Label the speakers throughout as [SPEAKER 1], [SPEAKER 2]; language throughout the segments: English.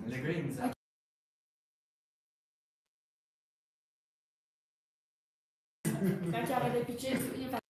[SPEAKER 1] Le greens.
[SPEAKER 2] Cacciare dei piccini.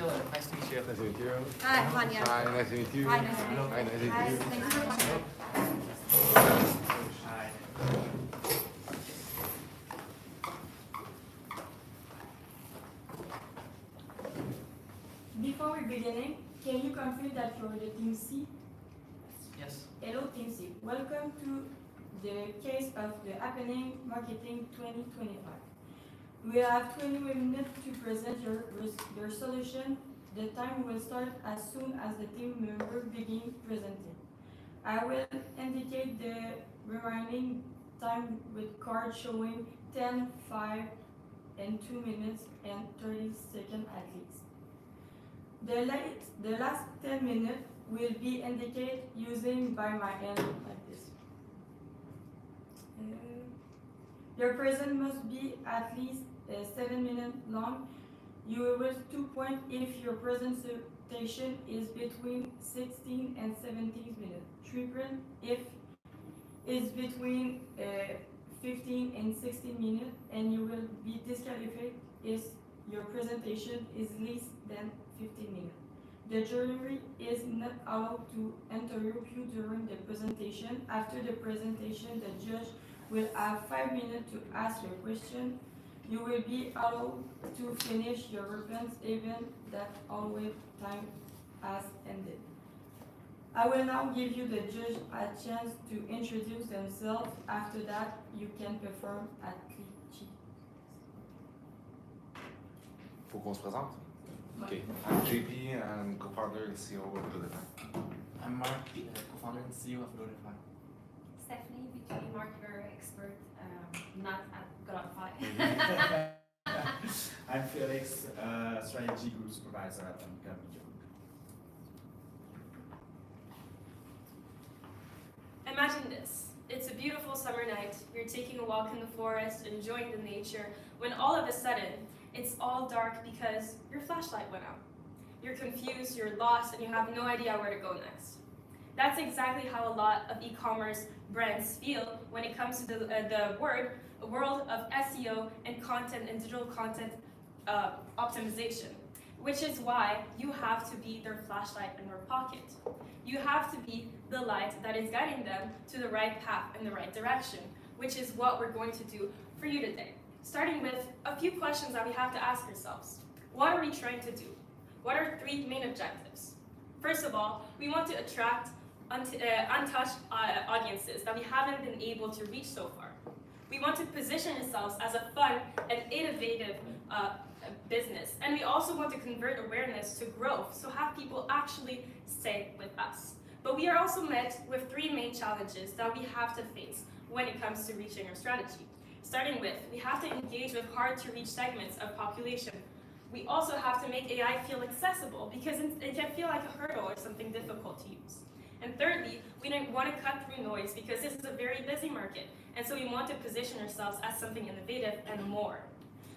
[SPEAKER 1] you. Nice to meet you.
[SPEAKER 2] Nice to meet you.
[SPEAKER 3] Hi, Vanya.
[SPEAKER 2] Hi, nice to meet you.
[SPEAKER 3] Hi, nice to meet you.
[SPEAKER 2] Hi, nice to meet
[SPEAKER 3] Hi,
[SPEAKER 2] you.
[SPEAKER 3] thanks for coming.
[SPEAKER 1] Hi.
[SPEAKER 4] Before we beginning, can you confirm that you're the Team C?
[SPEAKER 1] Yes.
[SPEAKER 4] Hello Team C. Welcome to the case of the Happening Marketing 2025. We have 20 minutes to present your solution. The time will start as soon as the team member begin presenting. I will indicate the remaining time with card showing 10, 5, and 2 minutes and 30 seconds at least. The last 10 minutes will be indicated using by my hand like this. Your present must be at least 7 minutes long. You will 2 points if your presentation is between 16 and 17 minutes. 3 points if it's between 15 and 16 minutes, and you will be disqualified if your presentation is less than 15 minutes. The jury is not allowed to interrupt you during the presentation. After the presentation, the judge will have 5 minutes to ask your question. You will be allowed to finish your response even that always time has ended. I will now give you the judge a chance to introduce themselves. After that, you can perform at Clichy.
[SPEAKER 2] Faut qu'on se présente?
[SPEAKER 4] Okay.
[SPEAKER 2] I'm JP, I'm co-founder and CEO of Lodify.
[SPEAKER 1] I'm Mark, co-founder and CEO of Notify.
[SPEAKER 3] Stephanie, B2B marketer expert, not at Glorify.
[SPEAKER 5] I'm Felix, strategy group supervisor at Numérique.
[SPEAKER 6] Imagine this. It's a beautiful summer night. You're taking a walk in the forest, enjoying the nature, when all of a sudden, it's all dark because your flashlight went out. You're confused, you're lost, and you have no idea where to go next. That's exactly how a lot of e-commerce brands feel when it comes to the world of SEO and content and digital content optimization, which is why you have to be their flashlight in their pocket. You have to be the light that is guiding them to the right path and the right direction, which is what we're going to do for you today. Starting with a few questions that we have to ask ourselves. What are we trying to do? What are 3 main objectives? First of all, we want to attract untouched audiences that we haven't been able to reach so far. We want to position ourselves as a fun and innovative business. And we also want to convert awareness to growth, so have people actually stay with us. But we are also met with 3 main challenges that we have to face when it comes to reaching our strategy. Starting with, we have to engage with hard-to-reach segments of population. We also have to make AI feel accessible because it can feel like a hurdle or something difficult to use. And thirdly, we don't want to cut through noise because this is a very busy market, and so we want to position ourselves as something innovative and more.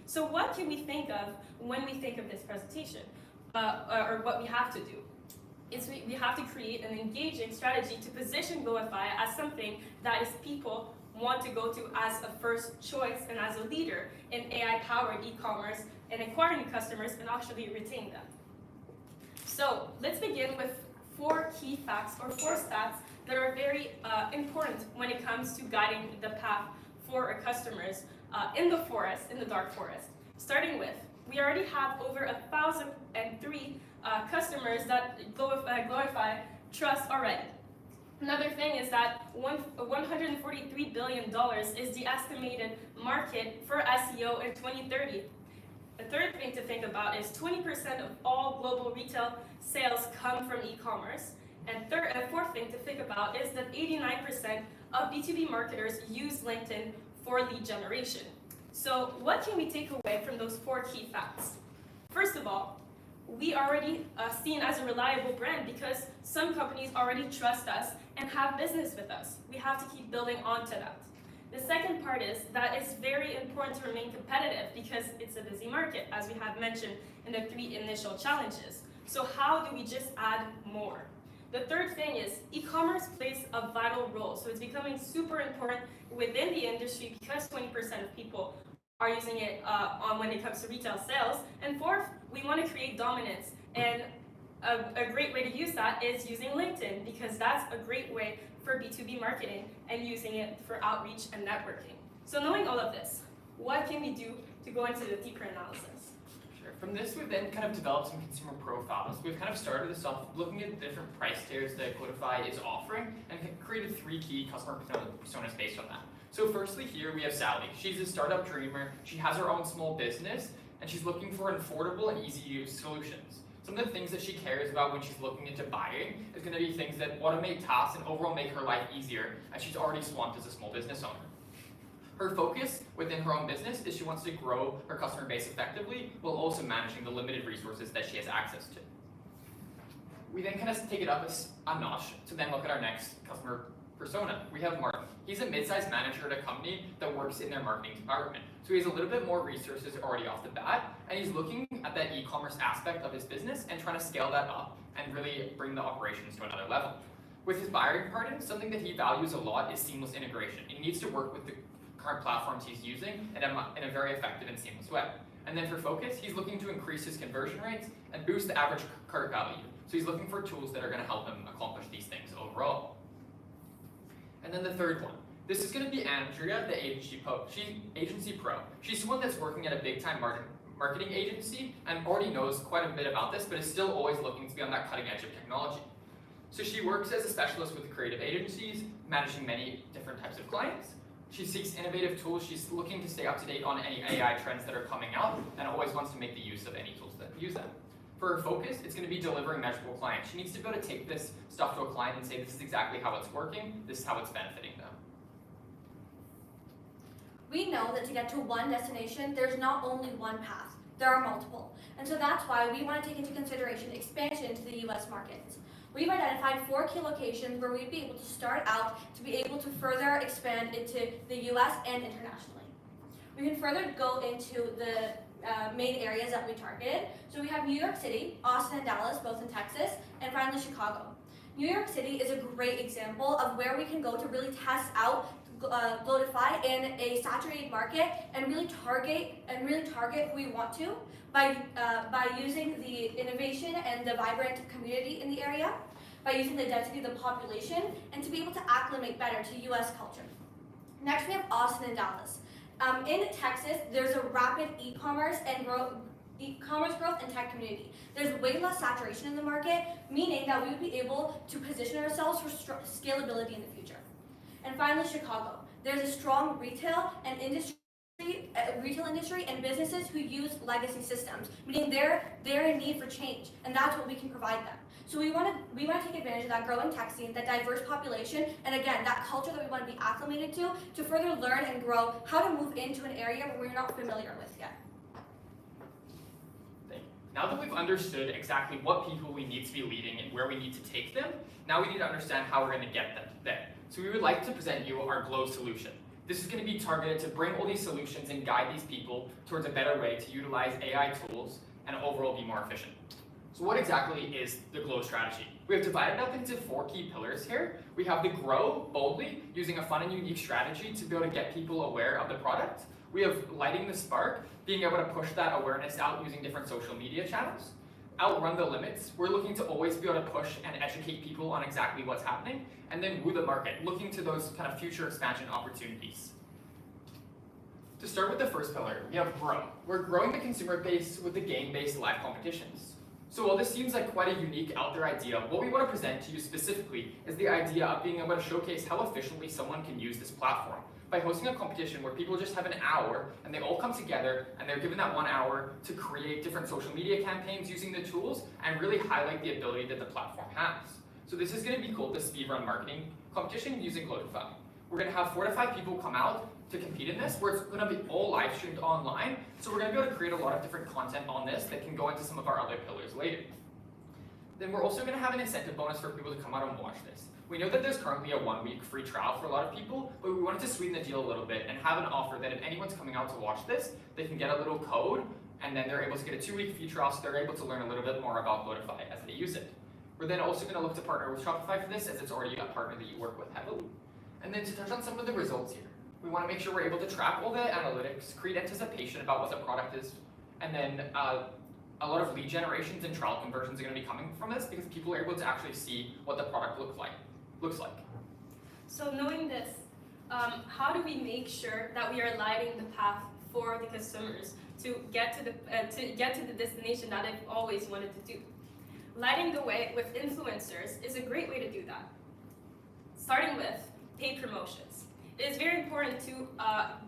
[SPEAKER 6] So what can we think of when we think of this presentation, or what we have to do? Is we have to create an engaging strategy to position Glorify as something that is people want to go to as a first choice and as a leader in AI-powered e-commerce and acquiring customers and actually retain them. So let's begin with 4 key facts or 4 stats that are very important when it comes to guiding the path for our customers in the forest, in the dark forest. Starting with, we already have over 1,003 customers that Glorify trust already. Another thing is that $143 billion is the estimated market for SEO in 2030. The third thing to think about is 20% of all global retail sales come from e-commerce. And fourth thing to think about is that 89% of B2B marketers use LinkedIn for lead generation. So what can we take away from those 4 key facts? First of all, we already seen as a reliable brand because some companies already trust us and have business with us. We have to keep building onto that. The second part is that it's very important to remain competitive because it's a busy market, as we have mentioned in the 3 initial challenges. So how do we just add more? The third thing is e-commerce plays a vital role. So it's becoming super important within the industry because 20% of people are using it on when it comes to retail sales. And fourth, we want to create dominance. And a great way to use that is using LinkedIn, because that's a great way for B2B marketing and using it for outreach and networking. So knowing all of this, what can we do to go into the deeper analysis?
[SPEAKER 1] Sure. From this, we've then kind of developed some consumer profiles. We've kind of started this off looking at the different price tiers that Codify is offering and created 3 key customer personas based on that. So firstly here we have Sally. She's a startup dreamer, she has her own small business, and she's looking for affordable and easy to use solutions. Some of the things that she cares about when she's looking into buying is going to be things that automate tasks and overall make her life easier, as she's already swamped as a small business owner. Her focus within her own business is she wants to grow her customer base effectively while also managing the limited resources that she has access to. We then kind of take it up a notch to then look at our next customer persona. We have Martin. He's a mid-sized manager at a company that works in their marketing department. So he has a little bit more resources already off the bat, and he's looking at that e-commerce aspect of his business and trying to scale that up and really bring the operations to another level. With his buying department, something that he values a lot is seamless integration. He needs to work with the current platforms he's using in a very effective and seamless way. And then for focus, he's looking to increase his conversion rates and boost the average cart value. So he's looking for tools that are going to help him accomplish these things overall. And then the third one. This is going to be Andrea, the agency pro. She's the one that's working at a big-time marketing agency and already knows quite a bit about this, but is still always looking to be on that cutting edge of technology. So she works as a specialist with creative agencies, managing many different types of clients. She seeks innovative tools. She's looking to stay up to date on any AI trends that are coming out and always wants to make the use of any tools that use them. For her focus, it's going to be delivering measurable clients. She needs to be able to take this stuff to a client and say, this is exactly how it's working, this is how it's benefiting them.
[SPEAKER 7] We know that to get to one destination, there's not only one path, there are multiple. And so that's why we want to take into consideration expansion into the US markets. We've identified 4 key locations where we'd be able to start out to be able to further expand into the US and internationally. We can further go into the main areas that we targeted. So we have New York City, Austin, and Dallas, both in Texas, and finally Chicago. New York City is a great example of where we can go to really test out Glodify in a saturated market and really target who we want to by using the innovation and the vibrant community in the area, by using the density of the population, and to be able to acclimate better to US culture. Next we have Austin and Dallas. In Texas, there's a rapid e-commerce growth and tech community. There's way less saturation in the market, meaning that we would be able to position ourselves for scalability in the future. And finally, Chicago. There's a strong retail industry and businesses who use legacy systems, meaning they're in need for change, and that's what we can provide them. So we want to take advantage of that growing tech scene, that diverse population, and again, that culture that we want to be acclimated to further learn and grow how to move into an area where we're not familiar with yet.
[SPEAKER 1] Now that we've understood exactly what people we need to be leading and where we need to take them, now we need to understand how we're going to get them there. So we would like to present you our GLOW solution. This is going to be targeted to bring all these solutions and guide these people towards a better way to utilize AI tools and overall be more efficient. So what exactly is the GLOW strategy? We have divided up into 4 key pillars here. We have the grow boldly, using a fun and unique strategy to be able to get people aware of the product. We have lighting the spark, being able to push that awareness out using different social media channels. Outrun the limits. We're looking to always be able to push and educate people on exactly what's happening. And then woo the market, looking to those kind of future expansion opportunities. To start with the first pillar, we have grow. We're growing the consumer base with the game-based live competitions. So while this seems like quite a unique out there idea, what we want to present to you specifically is the idea of being able to showcase how efficiently someone can use this platform by hosting a competition where people just have an hour and they all come together and they're given that 1 hour to create different social media campaigns using the tools and really highlight the ability that the platform has. So this is going to be called the Speedrun Marketing Competition using Glodify. We're going to have 4 to 5 people come out to compete in this, where it's going to be all live streamed online. So we're going to be able to create a lot of different content on this that can go into some of our other pillars later. Then we're also going to have an incentive bonus for people to come out and watch this. We know that there's currently a 1-week free trial for a lot of people, but we wanted to sweeten the deal a little bit and have an offer that if anyone's coming out to watch this, they can get a little code, and then they're able to get a 2-week free trial, so they're able to learn a little bit more about Glodify as they use it. We're then also going to look to partner with Shopify for this, as it's already a partner that you work with heavily. And then to touch on some of the results here. We want to make sure we're able to track all the analytics, create anticipation about what the product is, and then a lot of lead generations and trial conversions are going to be coming from this because people are able to actually see what the product looks like.
[SPEAKER 6] So knowing this, how do we make sure that we are lighting the path for the consumers to get to the destination that they've always wanted to do? Lighting the way with influencers is a great way to do that. Starting with paid promotions. It is very important to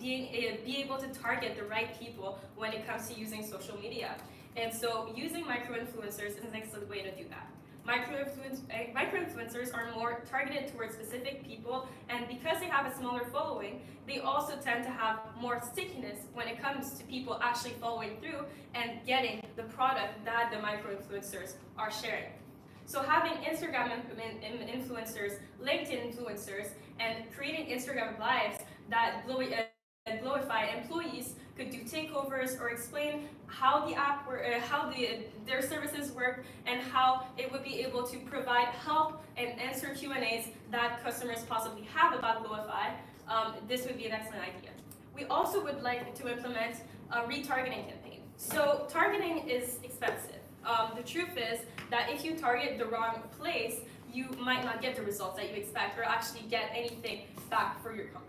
[SPEAKER 6] be able to target the right people when it comes to using social media. And so using micro-influencers is an excellent way to do that. Micro-influencers are more targeted towards specific people, and because they have a smaller following, they also tend to have more stickiness when it comes to people actually following through and getting the product that the micro-influencers are sharing. So having Instagram influencers, LinkedIn influencers, and creating Instagram lives that glorify employees could do takeovers or explain how the app their services work and how it would be able to provide help and answer Q&As that customers possibly have about Glowify. This would be an excellent idea. We also would like to implement a retargeting campaign. So targeting is expensive. The truth is that if you target the wrong place, you might not get the results that you expect or actually get anything back for your company.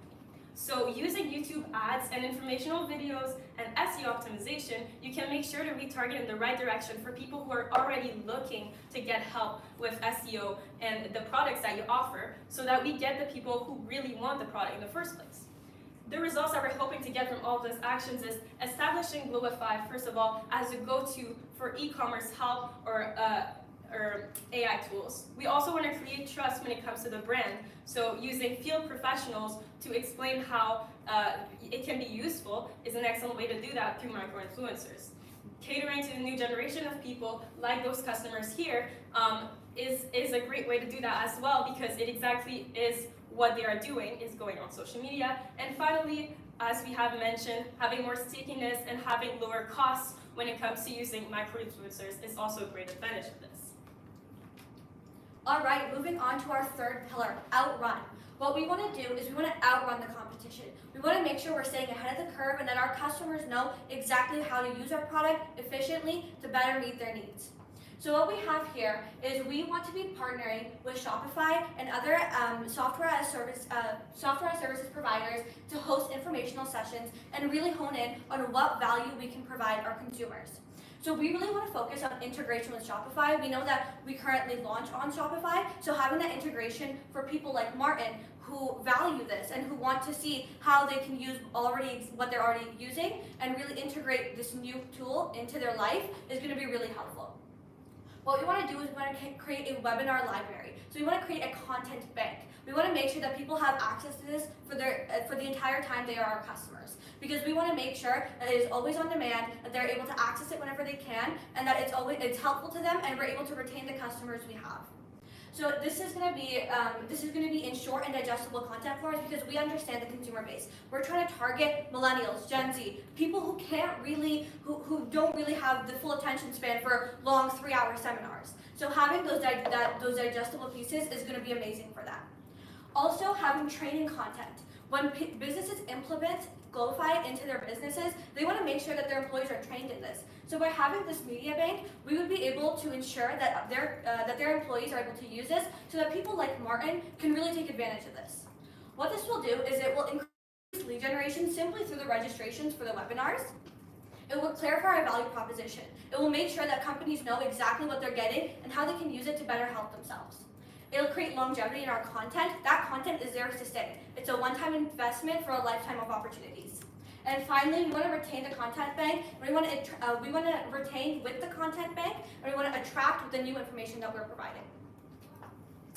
[SPEAKER 6] So using YouTube ads and informational videos and SEO optimization, you can make sure to retarget in the right direction for people who are already looking to get help with SEO and the products that you offer so that we get the people who really want the product in the first place. The results that we're hoping to get from all of these actions is establishing Glowify, first of all, as a go-to for e-commerce help or AI tools. We also want to create trust when it comes to the brand, so using field professionals to explain how it can be useful is an excellent way to do that through micro-influencers. Catering to the new generation of people, like those customers here, is a great way to do that as well, because it exactly is what they are doing, is going on social media. And finally, as we have mentioned, having more stickiness and having lower costs when it comes to using micro-influencers is also a great advantage of this.
[SPEAKER 7] All right, moving on to our third pillar, outrun. What we want to do is we want to outrun the competition. We want to make sure we're staying ahead of the curve and that our customers know exactly how to use our product efficiently to better meet their needs. So what we have here is we want to be partnering with Shopify and other software as services providers to host informational sessions and really hone in on what value we can provide our consumers. So we really want to focus on integration with Shopify. We know that we currently launch on Shopify, so having that integration for people like Martin who value this and who want to see how they can use what they're already using and really integrate this new tool into their life is going to be really helpful. What we want to do is we want to create a webinar library. So we want to create a content bank. We want to make sure that people have access to this for the entire time they are our customers. Because we want to make sure that it is always on demand, that they're able to access it whenever they can, and that it's helpful to them, and we're able to retain the customers we have. So this is going to be in short and digestible content for us because we understand the consumer base. We're trying to target millennials, Gen Z, people who who don't really have the full attention span for long 3-hour seminars. So having those digestible pieces is going to be amazing for that. Also having training content. When businesses implement Glowify into their businesses, they want to make sure that their employees are trained in this. So by having this media bank, we would be able to ensure that their employees are able to use this so that people like Martin can really take advantage of this. What this will do is it will increase lead generation simply through the registrations for the webinars. It will clarify our value proposition. It will make sure that companies know exactly what they're getting and how they can use it to better help themselves. It'll create longevity in our content. That content is theirs to stay. It's a one-time investment for a lifetime of opportunities. And finally, we want to retain the content bank. We want to retain with the content bank, and we want to attract with the new information that we're providing.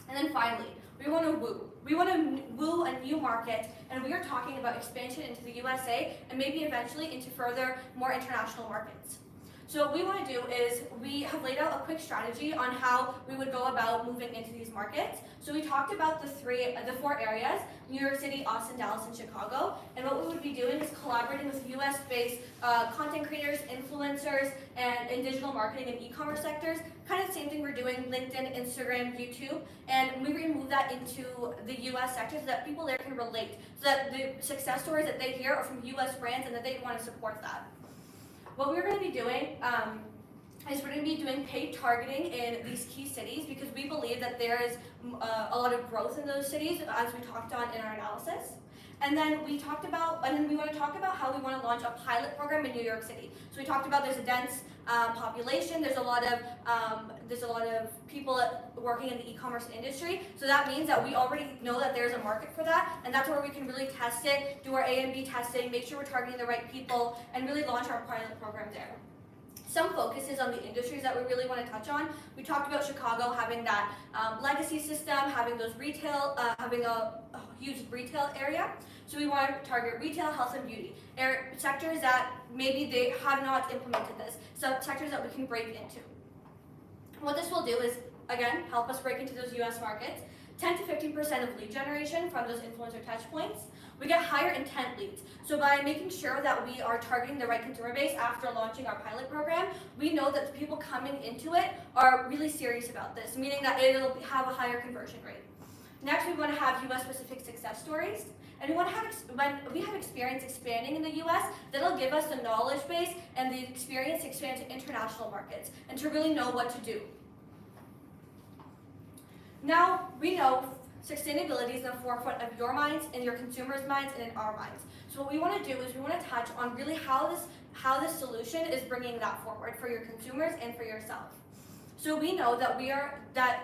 [SPEAKER 7] And then finally, we want to woo. We want to woo a new market, and we are talking about expansion into the USA and maybe eventually into further, more international markets. So what we want to do is we have laid out a quick strategy on how we would go about moving into these markets. So we talked about the 4 areas, New York City, Austin, Dallas, and Chicago. And what we would be doing is collaborating with US-based content creators, influencers, and in digital marketing and e-commerce sectors. Kind of the same thing we're doing LinkedIn, Instagram, YouTube, and we remove that into the US sector so that people there can relate, so that the success stories that they hear are from US brands and that they want to support that. What we're going to be doing is we're going to be doing paid targeting in these key cities because we believe that there is a lot of growth in those cities, as we talked on in our analysis. And then we want to talk about how we want to launch a pilot program in New York City. So we talked about there's a dense population, there's a lot of people working in the e-commerce industry. So that means that we already know that there's a market for that, and that's where we can really test it, do our A and B testing, make sure we're targeting the right people, and really launch our pilot program there. Some focuses on the industries that we really want to touch on. We talked about Chicago having that legacy system, having those retail, having a huge retail area. So we want to target retail, health, and beauty sectors that maybe they have not implemented this. So sectors that we can break into. What this will do is, again, help us break into those US markets. 10 to 15% of lead generation from those influencer touch points. We get higher intent leads. So by making sure that we are targeting the right consumer base after launching our pilot program, we know that the people coming into it are really serious about this, meaning that it'll have a higher conversion rate. Next, we want to have US-specific success stories. And we want to have, when we have experience expanding in the US, that'll give us the knowledge base and the experience to expand to international markets and to really know what to do. Now, we know sustainability is in the forefront of your minds, in your consumers' minds, and in our minds. So what we want to do is we want to touch on really how this solution is bringing that forward for your consumers and for yourself. So we know that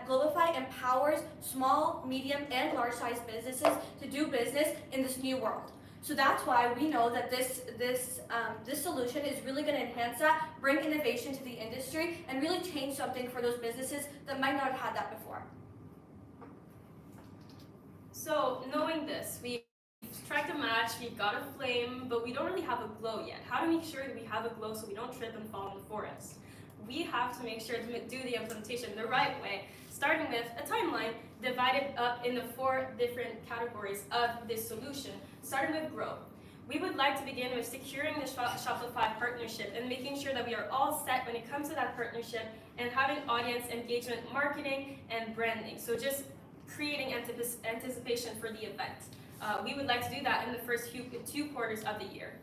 [SPEAKER 7] Globify empowers small, medium, and large-sized businesses to do business in this new world. So that's why we know that this solution is really going to enhance that, bring innovation to the industry, and really change something for those businesses that might not have had that before.
[SPEAKER 6] So knowing this, we've struck a match, we've got a flame, but we don't really have a glow yet. How to make sure that we have a glow so we don't trip and fall in the forest? We have to make sure to do the implementation the right way, starting with a timeline divided up into 4 different categories of this solution, starting with growth. We would like to begin with securing the Shopify partnership and making sure that we are all set when it comes to that partnership and having audience engagement, marketing, and branding. So just creating anticipation for the event. We would like to do that in the first 2 quarters of the year.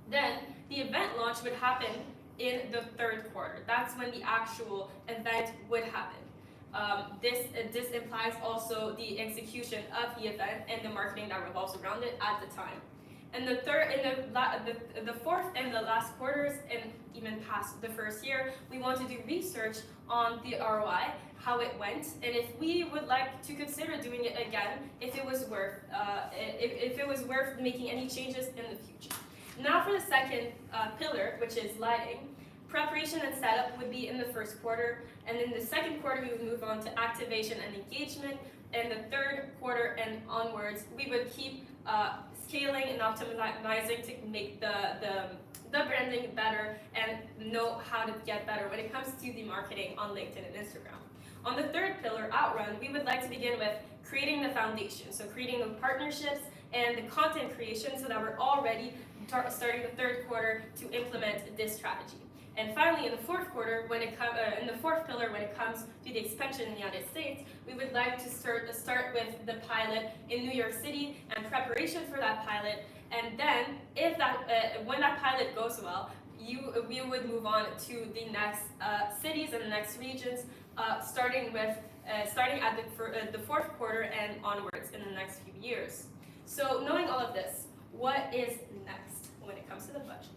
[SPEAKER 6] Then the event launch would happen in the 3rd quarter. That's when the actual event would happen. This implies also the execution of the event and the marketing that revolves around it at the time. And the 4th and the last quarters, and even past the 1st year, we want to do research on the ROI, how it went, and if we would like to consider doing it again, if it was worth making any changes in the future. Now for the second pillar, which is lighting. Preparation and setup would be in the 1st quarter, and in the 2nd quarter we would move on to activation and engagement, and the 3rd quarter and onwards we would keep scaling and optimizing to make the branding better and know how to get better when it comes to the marketing on LinkedIn and Instagram. On the 3rd pillar, outrun, we would like to begin with creating the foundation, so creating the partnerships and the content creation so that we're all ready starting the 3rd quarter to implement this strategy. And finally, in the 4th quarter, in the 4th pillar, when it comes to the expansion in the United States, we would like to start with the pilot in New York City and preparation for that pilot. And then, when that pilot goes well, we would move on to the next cities and the next regions, starting at the 4th quarter and onwards in the next few years. So, knowing all of this, what is next when it comes to the budget?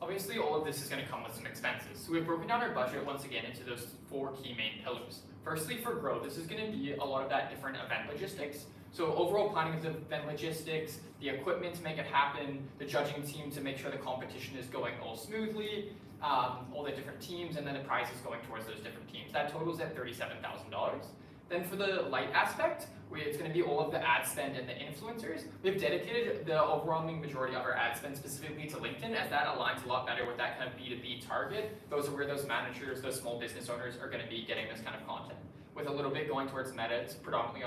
[SPEAKER 1] Obviously, all of this is going to come with some expenses. So we've broken down our budget once again into those 4 key main pillars. Firstly, for growth, this is going to be a lot of that different event logistics. So overall planning of the event logistics, the equipment to make it happen, the judging team to make sure the competition is going all smoothly, all the different teams, and then the prizes going towards those different teams. That totals at $37,000. Then for the light aspect, it's going to be all of the ad spend and the influencers. We've dedicated the overwhelming majority of our ad spend specifically to LinkedIn, as that aligns a lot better with that kind of B2B target. Those are where those managers, those small business owners are going to be getting this kind of content. With a little bit going towards Meta, it's predominantly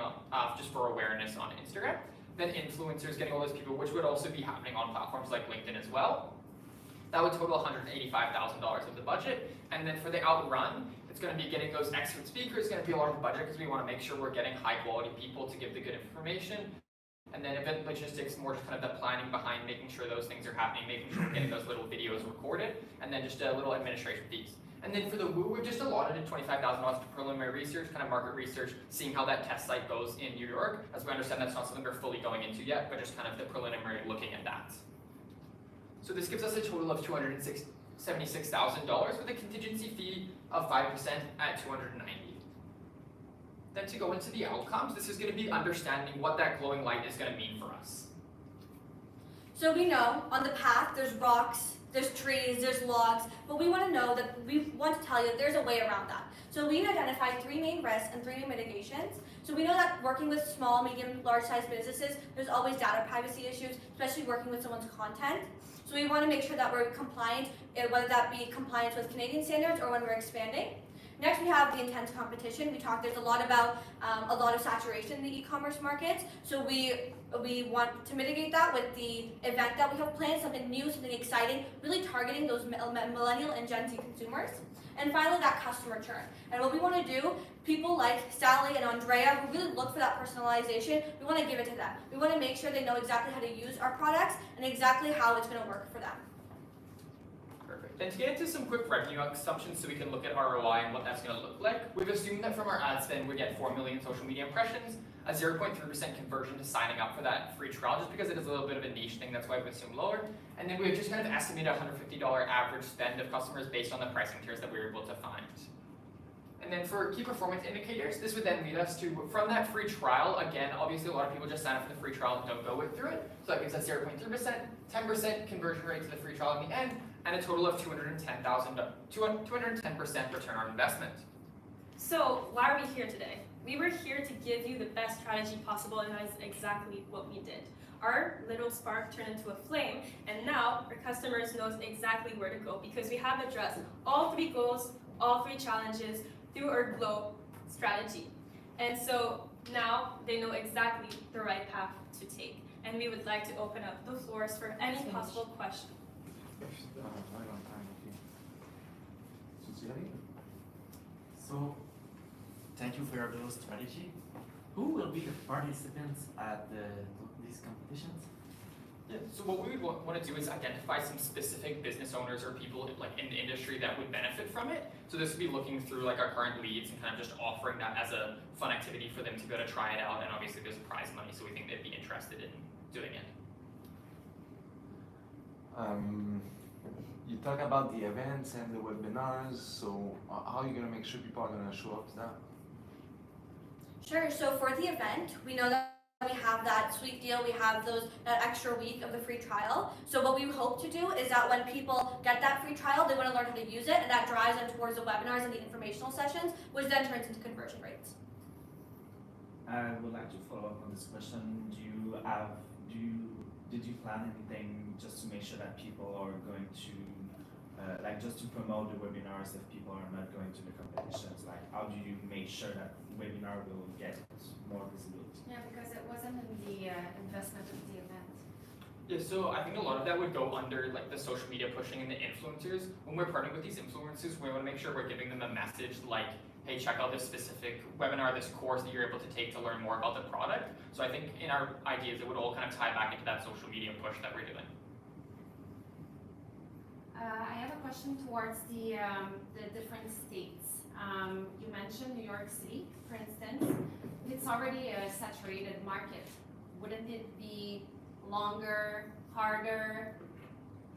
[SPEAKER 1] just for awareness on Instagram. then influencers, getting all those people, which would also be happening on platforms like LinkedIn as well. That would total $185,000 of the budget. And then for the outrun, it's going to be getting those expert speakers. It's going to be a large budget because we want to make sure we're getting high quality people to give the good information. And then event logistics, more just kind of the planning behind making sure those things are happening, making sure we're getting those little videos recorded, and then just a little administration fees. And then for the Woo, we've just allotted it $25,000 to preliminary research, kind of market research, seeing how that test site goes in New York. As we understand, that's not something we're fully going into yet, but just kind of the preliminary looking at that. So this gives us a total of $276,000 with a contingency fee of 5% at $290,000. Then to go into the outcomes, this is going to be understanding what that glowing light is going to mean for us.
[SPEAKER 7] So we know on the path there's rocks, there's trees, there's logs, but we want to know that we want to tell you that there's a way around that. So we've identified 3 main risks and 3 main mitigations. So we know that working with small, medium, large-sized businesses, there's always data privacy issues, especially working with someone's content. So we want to make sure that we're compliant, whether that be compliance with Canadian standards or when we're expanding. Next, we have the intense competition. We talked, there's a lot about a lot of saturation in the e-commerce markets. So we want to mitigate that with the event that we have planned, something new, something exciting, really targeting those millennial and Gen Z consumers. And finally, that customer churn. And what we want to do, people like Sally and Andrea, who really look for that personalization, we want to give it to them. We want to make sure they know exactly how to use our products and exactly how it's going to work for them.
[SPEAKER 1] Perfect. And to get into some quick revenue assumptions so we can look at ROI and what that's going to look like, we've assumed that from our ad spend we get 4 million social media impressions, a 0.3% conversion to signing up for that free trial, just because it is a little bit of a niche thing, that's why we've assumed lower. And then we've just kind of estimated $150 average spend of customers based on the pricing tiers that we were able to find. And then for key performance indicators, this would then lead us to, from that free trial, again, obviously a lot of people just sign up for the free trial and don't go through it. So that gives us 0.3%, 10% conversion rate to the free trial in the end, and a total of 210% return on investment.
[SPEAKER 6] So why are we here today? We were here to give you the best strategy possible, and that is exactly what we did. Our little spark turned into a flame, and now our customers knows exactly where to go because we have addressed all 3 goals, all 3 challenges through our GLOW strategy. And so now they know exactly the right path to take. And we would like to open up the floors for any possible questions.
[SPEAKER 8] So, thank you for your little strategy. Who will be the participants at these competitions?
[SPEAKER 1] Yeah, so what we would want to do is identify some specific business owners or people like in the industry that would benefit from it. So this would be looking through like our current leads and kind of just offering that as a fun activity for them to go to try it out. And obviously there's prize money, so we think they'd be interested in doing it.
[SPEAKER 2] You talk about the events and the webinars, so how are you going to make sure people are going to show up to that?
[SPEAKER 7] Sure, so for the event, we know that we have that sweet deal, we have that extra week of the free trial. So what we hope to do is that when people get that free trial, they want to learn how to use it, and that drives them towards the webinars and the informational sessions, which then turns into conversion rates.
[SPEAKER 5] I would like to follow up on this question. Did you plan anything just to make sure that people are going to, just to promote the webinars if people are not going to the competitions? Like, how do you make sure that webinar will get more visibility?
[SPEAKER 3] Yeah, because it wasn't in the investment of the event.
[SPEAKER 1] Yeah, so I think a lot of that would go under like the social media pushing and the influencers. When we're partnering with these influencers, we want to make sure we're giving them a message like, hey, check out this specific webinar, this course that you're able to take to learn more about the product. So I think in our ideas, it would all kind of tie back into that social media push that we're doing.
[SPEAKER 3] I have a question towards the different states. You mentioned New York City, for instance. It's already a saturated market. Wouldn't it be longer, harder?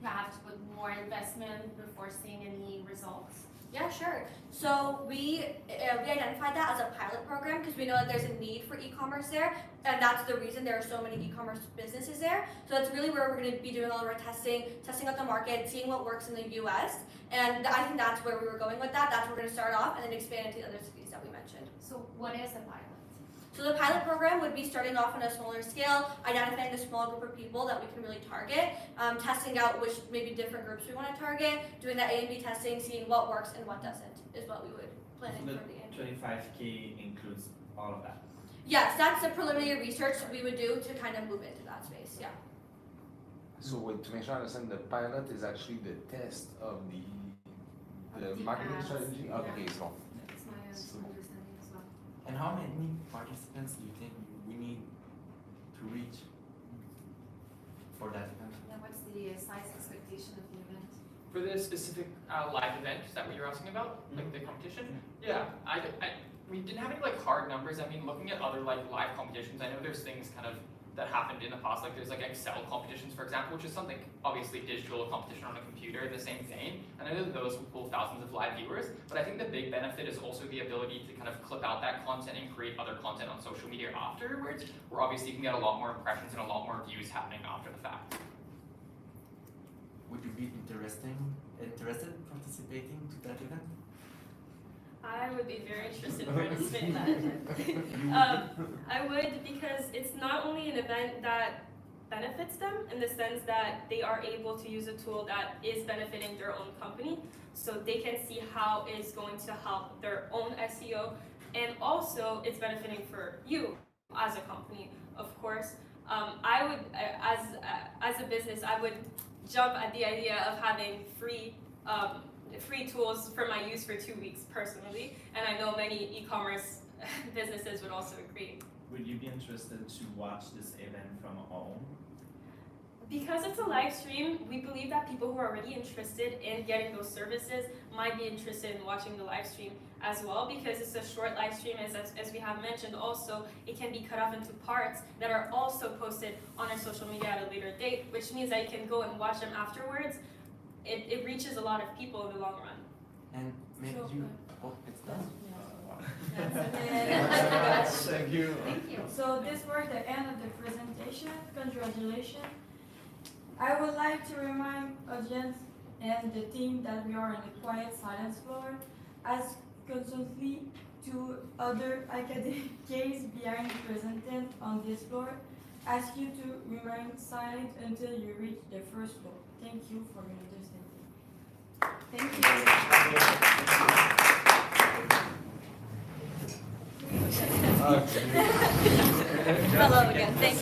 [SPEAKER 3] You have to put more investment before seeing any results?
[SPEAKER 7] Yeah, sure. So we identified that as a pilot program because we know that there's a need for e-commerce there, and that's the reason there are so many e-commerce businesses there. So that's really where we're going to be doing all of our testing out the market, seeing what works in the U.S. And I think that's where we were going with that. That's where we're going to start off and then expand into the other cities that we mentioned.
[SPEAKER 3] So what is a pilot?
[SPEAKER 7] So the pilot program would be starting off on a smaller scale, identifying a small group of people that we can really target, testing out which maybe different groups we want to target, doing that A and B testing, seeing what works and what doesn't is what we would plan
[SPEAKER 5] So
[SPEAKER 7] for the end.
[SPEAKER 5] the 25K includes all of that.
[SPEAKER 7] Yes, that's the preliminary research we would do to kind of move into that space, yeah.
[SPEAKER 2] So to make sure I understand, the pilot is actually the test of the
[SPEAKER 3] Of the
[SPEAKER 2] marketing
[SPEAKER 3] ads,
[SPEAKER 2] strategy?
[SPEAKER 3] yeah.
[SPEAKER 2] Okay, so.
[SPEAKER 3] That's my
[SPEAKER 2] So-
[SPEAKER 3] understanding as well.
[SPEAKER 8] And how many participants do you think we need to reach for that event?
[SPEAKER 3] Yeah, what's the size expectation of the event?
[SPEAKER 1] For the specific live event, is that what you're asking about? Like the competition? Yeah, we didn't have any like hard numbers. I mean, looking at other like live competitions, I know there's things kind of that happened in the past, like there's like Excel competitions, for example, which is something obviously digital competition on a computer, the same thing. And I know that those will pull thousands of live viewers, but I think the big benefit is also the ability to kind of clip out that content and create other content on social media afterwards, where obviously you can get a lot more impressions and a lot more views happening after the fact.
[SPEAKER 8] Would you be interested participating to that event?
[SPEAKER 6] I would be very interested in participating in that event. I would, because it's not only an event that benefits them in the sense that they are able to use a tool that is benefiting their own company, so they can see how it's going to help their own SEO, and also it's benefiting for you as a company, of course. I would, as a business, I would jump at the idea of having free tools for my use for 2 weeks personally, and I know many e-commerce businesses would also agree.
[SPEAKER 5] Would you be interested to watch this event from home?
[SPEAKER 6] Because it's a live stream, we believe that people who are already interested in getting those services might be interested in watching the live stream as well, because it's a short live stream, as we have mentioned. Also, it can be cut off into parts that are also posted on our social media at a later date, which means that you can go and watch them afterwards. It reaches a lot of people in the long run.
[SPEAKER 8] And maybe
[SPEAKER 4] So,
[SPEAKER 8] you. Oh, it's done.
[SPEAKER 2] Thank you.
[SPEAKER 3] Thank you.
[SPEAKER 4] So this was the end of the presentation. Congratulations. I would like to remind audience and the team that we are in the quiet silence floor, as constantly to other academic case behind presented on this floor. Ask you to remain silent until you reach the first floor. Thank you for your understanding.
[SPEAKER 2] Okay.
[SPEAKER 7] Hello again, thank you.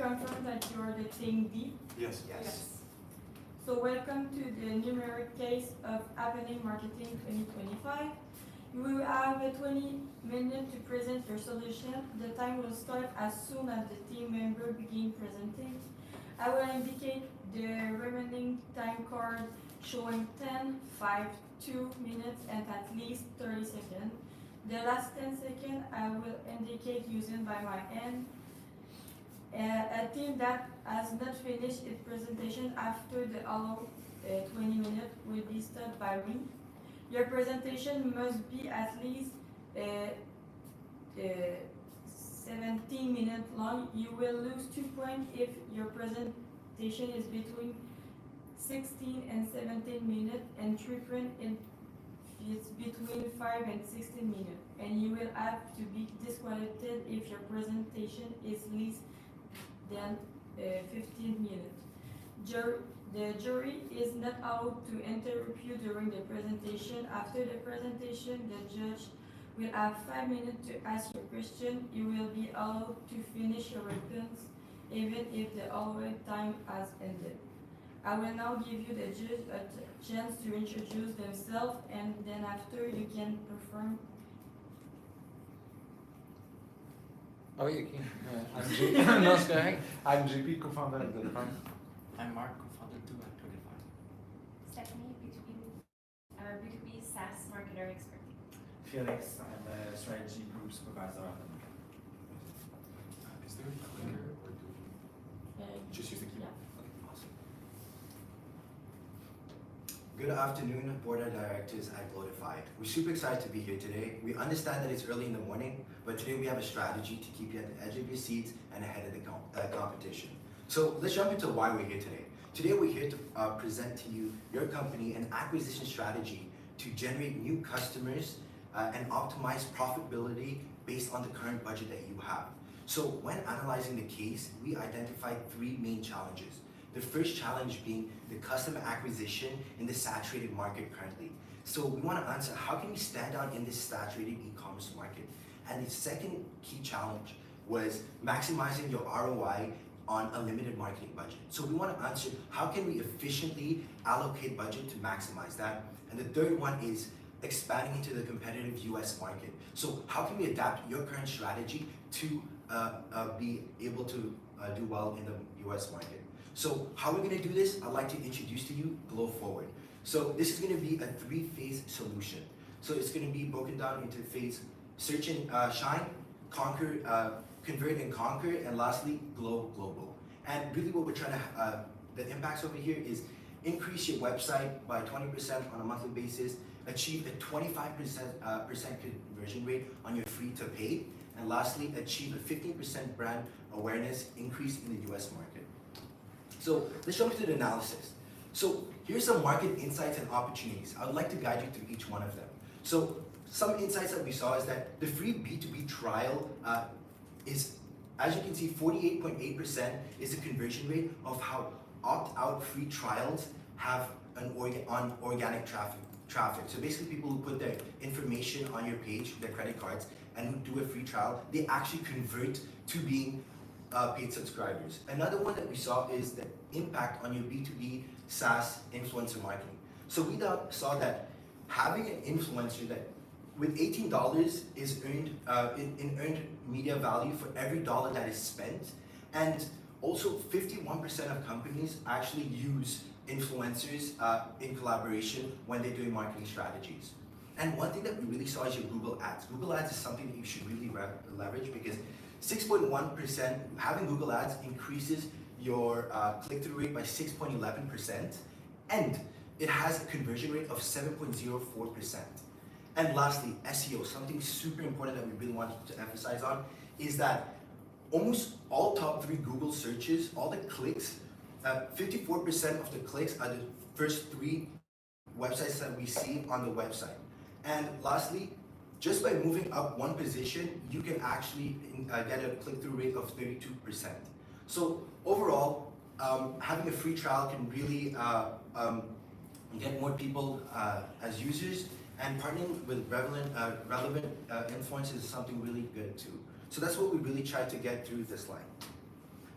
[SPEAKER 4] confirm that you are the team D?
[SPEAKER 2] Yes.
[SPEAKER 4] So welcome to the Numérique case of Happening Marketing 2025. You will have a 20 minutes to present your solution. The time will start as soon as the team member begin presenting. I will indicate the remaining time card showing 10, 5, 2 minutes and at least 30 seconds. The last 10 seconds I will indicate using by my hand. A team that has not finished its presentation after the allowed 20 minutes will be stopped by me. Your presentation must be at least 17 minutes long. You will lose 2 points if your presentation is between 16 and 17 minutes and 3 points if it's between 5 and 16 minutes. And you will have to be disqualified if your presentation is less than 15 minutes. The jury is not allowed to interrupt you during the presentation. After the presentation, the judge will have 5 minutes to ask your question. You will be allowed to finish your response even if the allotted time has ended. I will now give you the judge a chance to introduce themselves, and then after you can perform.
[SPEAKER 2] Oh, you can. I'm JP. No, it's correct. I'm JP, co-founder of the firm.
[SPEAKER 8] I'm Mark, co-founder too at 25.
[SPEAKER 3] Stephanie, B2B SaaS marketer expert.
[SPEAKER 5] Felix, I'm a strategy group supervisor at the
[SPEAKER 2] Is there a clicker or do we just use the keyboard?
[SPEAKER 3] Yeah.
[SPEAKER 2] Okay, awesome.
[SPEAKER 9] Good afternoon, Board of Directors at Glorified. We're super excited to be here today. We understand that it's early in the morning, but today we have a strategy to keep you at the edge of your seats and ahead of the competition. So let's jump into why we're here today. Today we're here to present to you your company an acquisition strategy to generate new customers and optimize profitability based on the current budget that you have. So when analyzing the case, we identified 3 main challenges. The first challenge being the customer acquisition in the saturated market currently. So we want to answer, how can we stand out in this saturated e-commerce market? And the second key challenge was maximizing your ROI on a limited marketing budget. So we want to answer, how can we efficiently allocate budget to maximize that? And the third one is expanding into the competitive US market. So how can we adapt your current strategy to be able to do well in the US market? So how we're going to do this, I'd like to introduce to you Glow Forward. So this is going to be a 3-phase solution. So it's going to be broken down into phase search and shine, conquer, convert and conquer, and lastly, glow global. And really what we're trying to, the impacts over here is increase your website by 20% on a monthly basis, achieve a 25% conversion rate on your free to paid, and lastly, achieve a 15% brand awareness increase in the US market. So let's jump into the analysis. So here's some market insights and opportunities. I would like to guide you through each one of them. So some insights that we saw is that the free B2B trial is, as you can see, 48.8% is the conversion rate of how opt-out free trials have an organic traffic. So basically people who put their information on your page, their credit cards, and who do a free trial, they actually convert to being paid subscribers. Another one that we saw is the impact on your B2B SaaS influencer marketing. So we saw that having an influencer that with $18 is earned in earned media value for every dollar that is spent, and also 51% of companies actually use influencers in collaboration when they're doing marketing strategies. And one thing that we really saw is your Google Ads. Google Ads is something that you should really leverage, because 6.1%, having Google Ads increases your click-through rate by 6.11%, and it has a conversion rate of 7.04%. And lastly, SEO, something super important that we really wanted to emphasize on, is that almost all top 3 Google searches, all the clicks, 54% of the clicks are the first 3 websites that we see on the website. And lastly, just by moving up 1 position, you can actually get a click-through rate of 32%. So overall, having a free trial can really get more people as users, and partnering with relevant influencers is something really good too. So that's what we really tried to get through this line.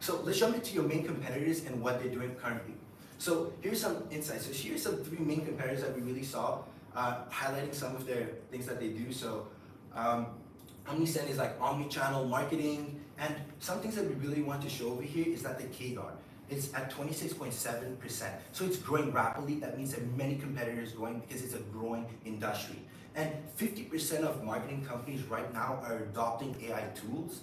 [SPEAKER 9] So let's jump into your main competitors and what they're doing currently. So here's some insights. So here's some 3 main competitors that we really saw, highlighting some of their things that they do. So OmniSend is like omni-channel marketing, and some things that we really want to show over here is that the CAGR is at 26.7%. So it's growing rapidly. That means there are many competitors growing because it's a growing industry. And 50% of marketing companies right now are adopting AI tools.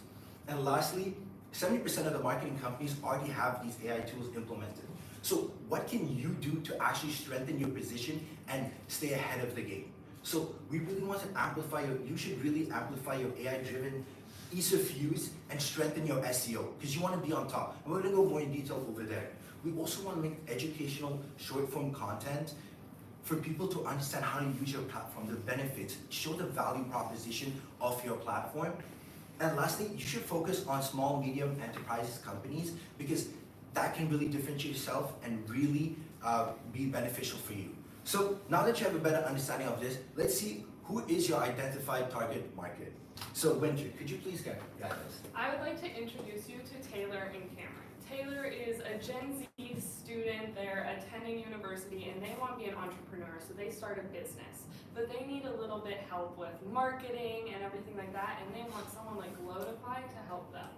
[SPEAKER 9] And lastly, 70% of the marketing companies already have these AI tools implemented. So what can you do to actually strengthen your position and stay ahead of the game? So we really want to amplify you should really amplify your AI-driven ease of use and strengthen your SEO because you want to be on top. And we're going to go more in detail over there. We also want to make educational short-form content for people to understand how to use your platform, the benefits, show the value proposition of your platform. And lastly, you should focus on small, medium enterprises companies because that can really differentiate yourself and really be beneficial for you. So now that you have a better understanding of this, let's see who is your identified target market. So Winter, could you please guide us?
[SPEAKER 10] I would like to introduce you to Taylor and Cameron. Taylor is a Gen Z student. They're attending university and they want to be an entrepreneur, so they start a business. But they need a little bit help with marketing and everything like that, and they want someone like Glowtify to help them.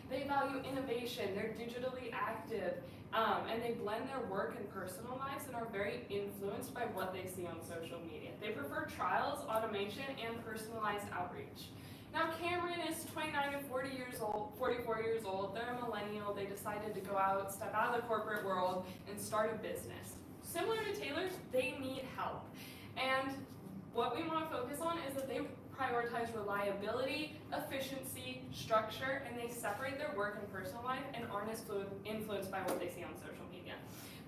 [SPEAKER 10] They value innovation, they're digitally active, and they blend their work and personal lives and are very influenced by what they see on social media. They prefer trials, automation, and personalized outreach. Now Cameron is 29 to 44 years old, they're a millennial, they decided to go out, step out of the corporate world, and start a business. Similar to Taylor, they need help. And what we want to focus on is that they prioritize reliability, efficiency, structure, and they separate their work and personal life and aren't as influenced by what they see on social media.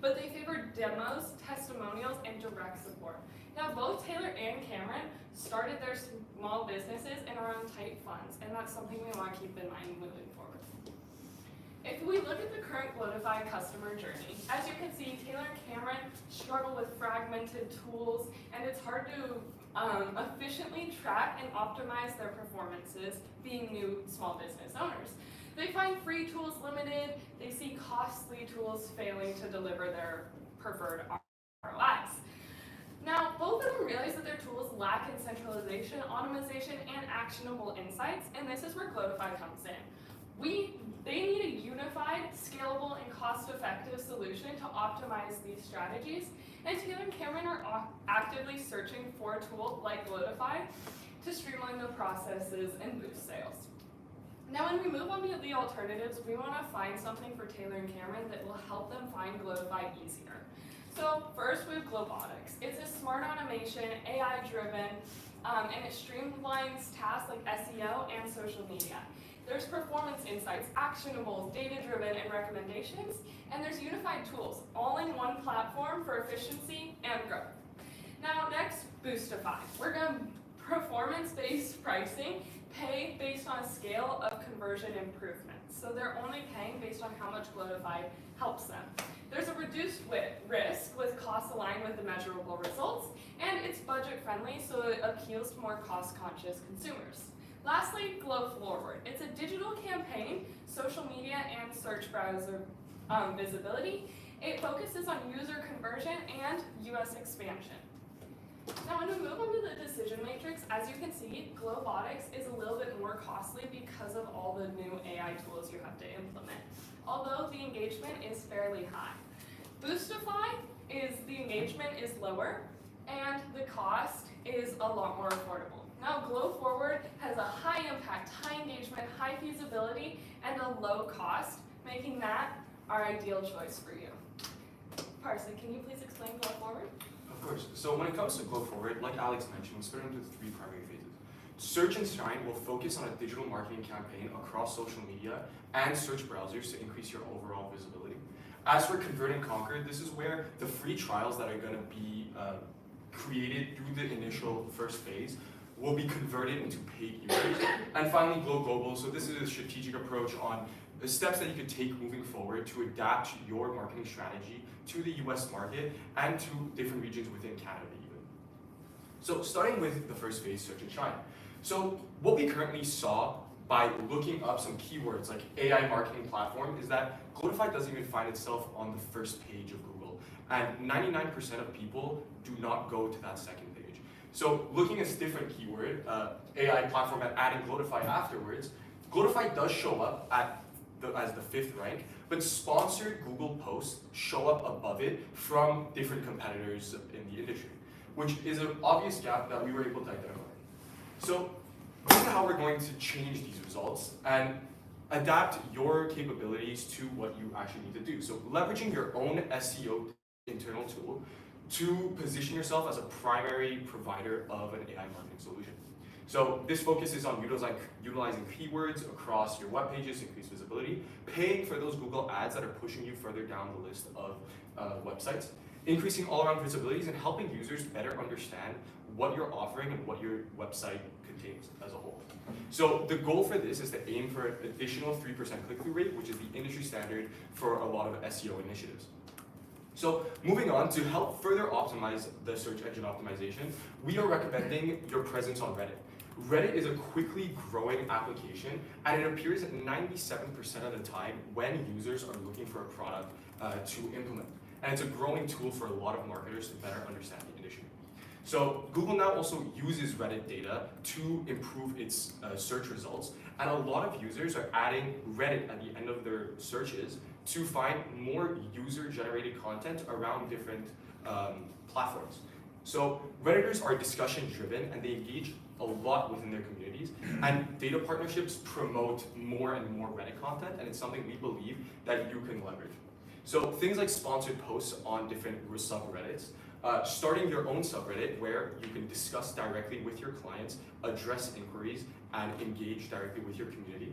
[SPEAKER 10] But they favor demos, testimonials, and direct support. Now, both Taylor and Cameron started their small businesses and are on tight funds, and that's something we want to keep in mind moving forward. If we look at the current Glowtify customer journey, as you can see, Taylor and Cameron struggle with fragmented tools, and it's hard to efficiently track and optimize their performances being new small business owners. They find free tools limited, they see costly tools failing to deliver their preferred ROIs. Now, both of them realize that their tools lack in centralization, automation, and actionable insights, and this is where Glowtify comes in. They need a unified, scalable, and cost-effective solution to optimize these strategies, and Taylor and Cameron are actively searching for a tool like Glowtify to streamline the processes and boost sales. Now, when we move on to the alternatives, we want to find something for Taylor and Cameron that will help them find Glowtify easier. So first, we have Glowbotics. It's a smart automation, AI-driven, and it streamlines tasks like SEO and social media. There's performance insights, actionables, data-driven, and recommendations, and there's unified tools, all in one platform for efficiency and growth. Now next, Boostify. We're going to performance-based pricing, pay based on scale of conversion improvements. So they're only paying based on how much Glowtify helps them. There's a reduced risk with costs aligned with the measurable results, and it's budget-friendly, so it appeals to more cost-conscious consumers. Lastly, Glow Forward. It's a digital campaign, social media, and search browser visibility. It focuses on user conversion and US expansion. Now, when we move on to the decision matrix, as you can see, Glowbotics is a little bit more costly because of all the new AI tools you have to implement, although the engagement is fairly high. Boostify the engagement is lower, and the cost is a lot more affordable. Now, Glow Forward has a high impact, high engagement, high feasibility, and a low cost, making that our ideal choice for you. Parson, can you please explain Glow Forward?
[SPEAKER 11] Of course. So when it comes to Glow Forward, like Alex mentioned, we split into 3 primary phases. Search and Shine will focus on a digital marketing campaign across social media and search browsers to increase your overall visibility. As for Convert and Conquer, this is where the free trials that are going to be created through the initial first phase will be converted into paid users. And finally, Glow Global. So this is a strategic approach on the steps that you could take moving forward to adapt your marketing strategy to the US market and to different regions within Canada even. So starting with the first phase, Search and Shine. So what we currently saw by looking up some keywords like AI marketing platform is that Glorify doesn't even find itself on the first page of Google. And 99% of people do not go to that second page. So looking at this different keyword, AI platform, and adding Glorify afterwards, Glorify does show up as the 5th rank, but sponsored Google posts show up above it from different competitors in the industry, which is an obvious gap that we were able to identify. So this is how we're going to change these results and adapt your capabilities to what you actually need to do. So leveraging your own SEO internal tool to position yourself as a primary provider of an AI marketing solution. So this focuses on utilizing keywords across your web pages to increase visibility, paying for those Google ads that are pushing you further down the list of websites, increasing all-around visibilities, and helping users better understand what you're offering and what your website contains as a whole. So the goal for this is to aim for an additional 3% click-through rate, which is the industry standard for a lot of SEO initiatives. So moving on, to help further optimize the search engine optimization, we are recommending your presence on Reddit. Reddit is a quickly growing application, and it appears at 97% of the time when users are looking for a product to implement. And it's a growing tool for a lot of marketers to better understand the industry. So Google now also uses Reddit data to improve its search results, and a lot of users are adding Reddit at the end of their searches to find more user-generated content around different platforms. So Redditors are discussion-driven, and they engage a lot within their communities, and data partnerships promote more and more Reddit content, and it's something we believe that you can leverage. So things like sponsored posts on different subreddits, starting your own subreddit where you can discuss directly with your clients, address inquiries, and engage directly with your community.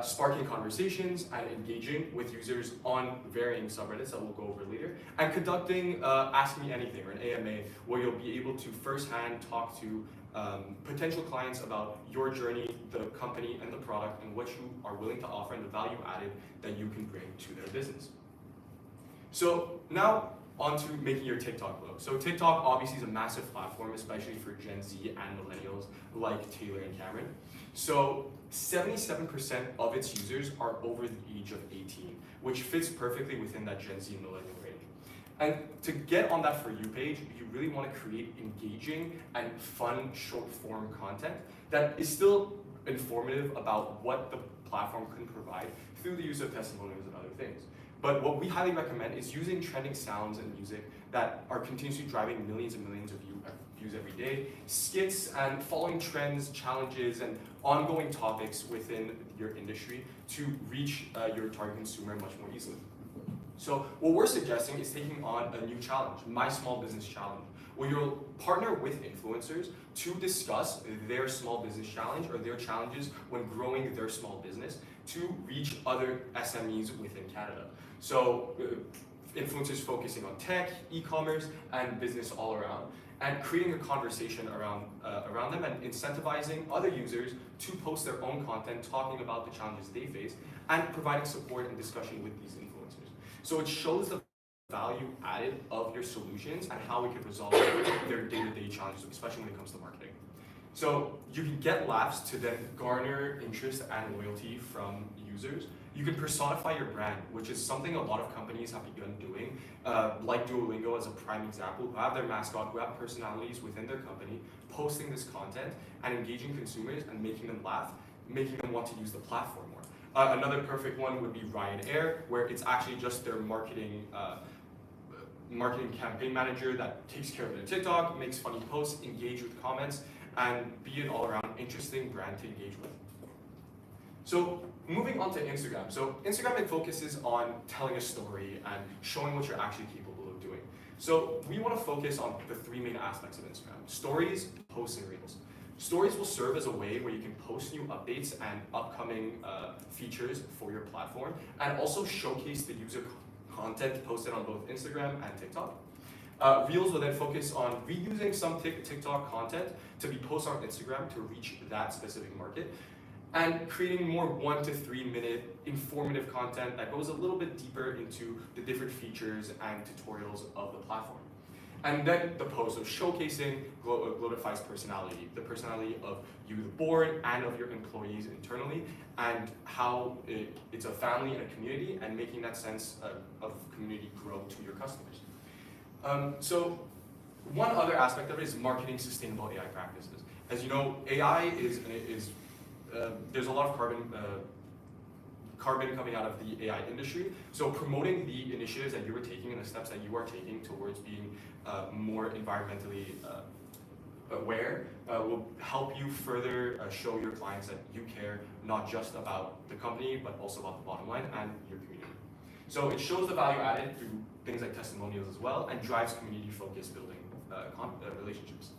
[SPEAKER 11] Sparking conversations and engaging with users on varying subreddits that we'll go over later, and conducting Ask Me Anything, or an AMA, where you'll be able to firsthand talk to potential clients about your journey, the company, and the product, and what you are willing to offer and the value added that you can bring to their business. So now on to making your TikTok grow. So TikTok obviously is a massive platform, especially for Gen Z and millennials like Taylor and Cameron. So 77% of its users are over the age of 18, which fits perfectly within that Gen Z and millennial range. And to get on that For You page, you really want to create engaging and fun short form content that is still informative about what the platform can provide through the use of testimonials and other things. But what we highly recommend is using trending sounds and music that are continuously driving millions and millions of views every day, skits, and following trends, challenges, and ongoing topics within your industry to reach your target consumer much more easily. So what we're suggesting is taking on a new challenge, My Small Business Challenge, where you'll partner with influencers to discuss their small business challenge or their challenges when growing their small business to reach other SMEs within Canada. So influencers focusing on tech, e-commerce, and business all around, and creating a conversation around them and incentivizing other users to post their own content talking about the challenges they face and providing support and discussion with these influencers. So it shows the value added of your solutions and how we can resolve their day-to-day challenges, especially when it comes to marketing. So you can get laughs to then garner interest and loyalty from users. You can personify your brand, which is something a lot of companies have begun doing, like Duolingo as a prime example, who have their mascot, who have personalities within their company, posting this content and engaging consumers and making them laugh, making them want to use the platform more. Another perfect one would be Ryanair, where it's actually just their marketing campaign manager that takes care of their TikTok, makes funny posts, engage with comments, and be an all-around interesting brand to engage with. So moving on to Instagram. So Instagram, it focuses on telling a story and showing what you're actually capable of doing. So we want to focus on the 3 main aspects of Instagram: stories, posts, and reels. Stories will serve as a way where you can post new updates and upcoming features for your platform, and also showcase the user content posted on both Instagram and TikTok. Reels will then focus on reusing some TikTok content to be posted on Instagram to reach that specific market, and creating more 1 to 3 minute informative content that goes a little bit deeper into the different features and tutorials of the platform. And then the post, so showcasing Glowify's personality, the personality of you, the board, and of your employees internally, and how it's a family and a community, and making that sense of community grow to your customers. So one other aspect of it is marketing sustainable AI practices. As you know, AI there's a lot of carbon coming out of the AI industry. So promoting the initiatives that you are taking and the steps that you are taking towards being more environmentally aware will help you further show your clients that you care not just about the company, but also about the bottom line and your community. So it shows the value added through things like testimonials as well, and drives community-focused building relationships.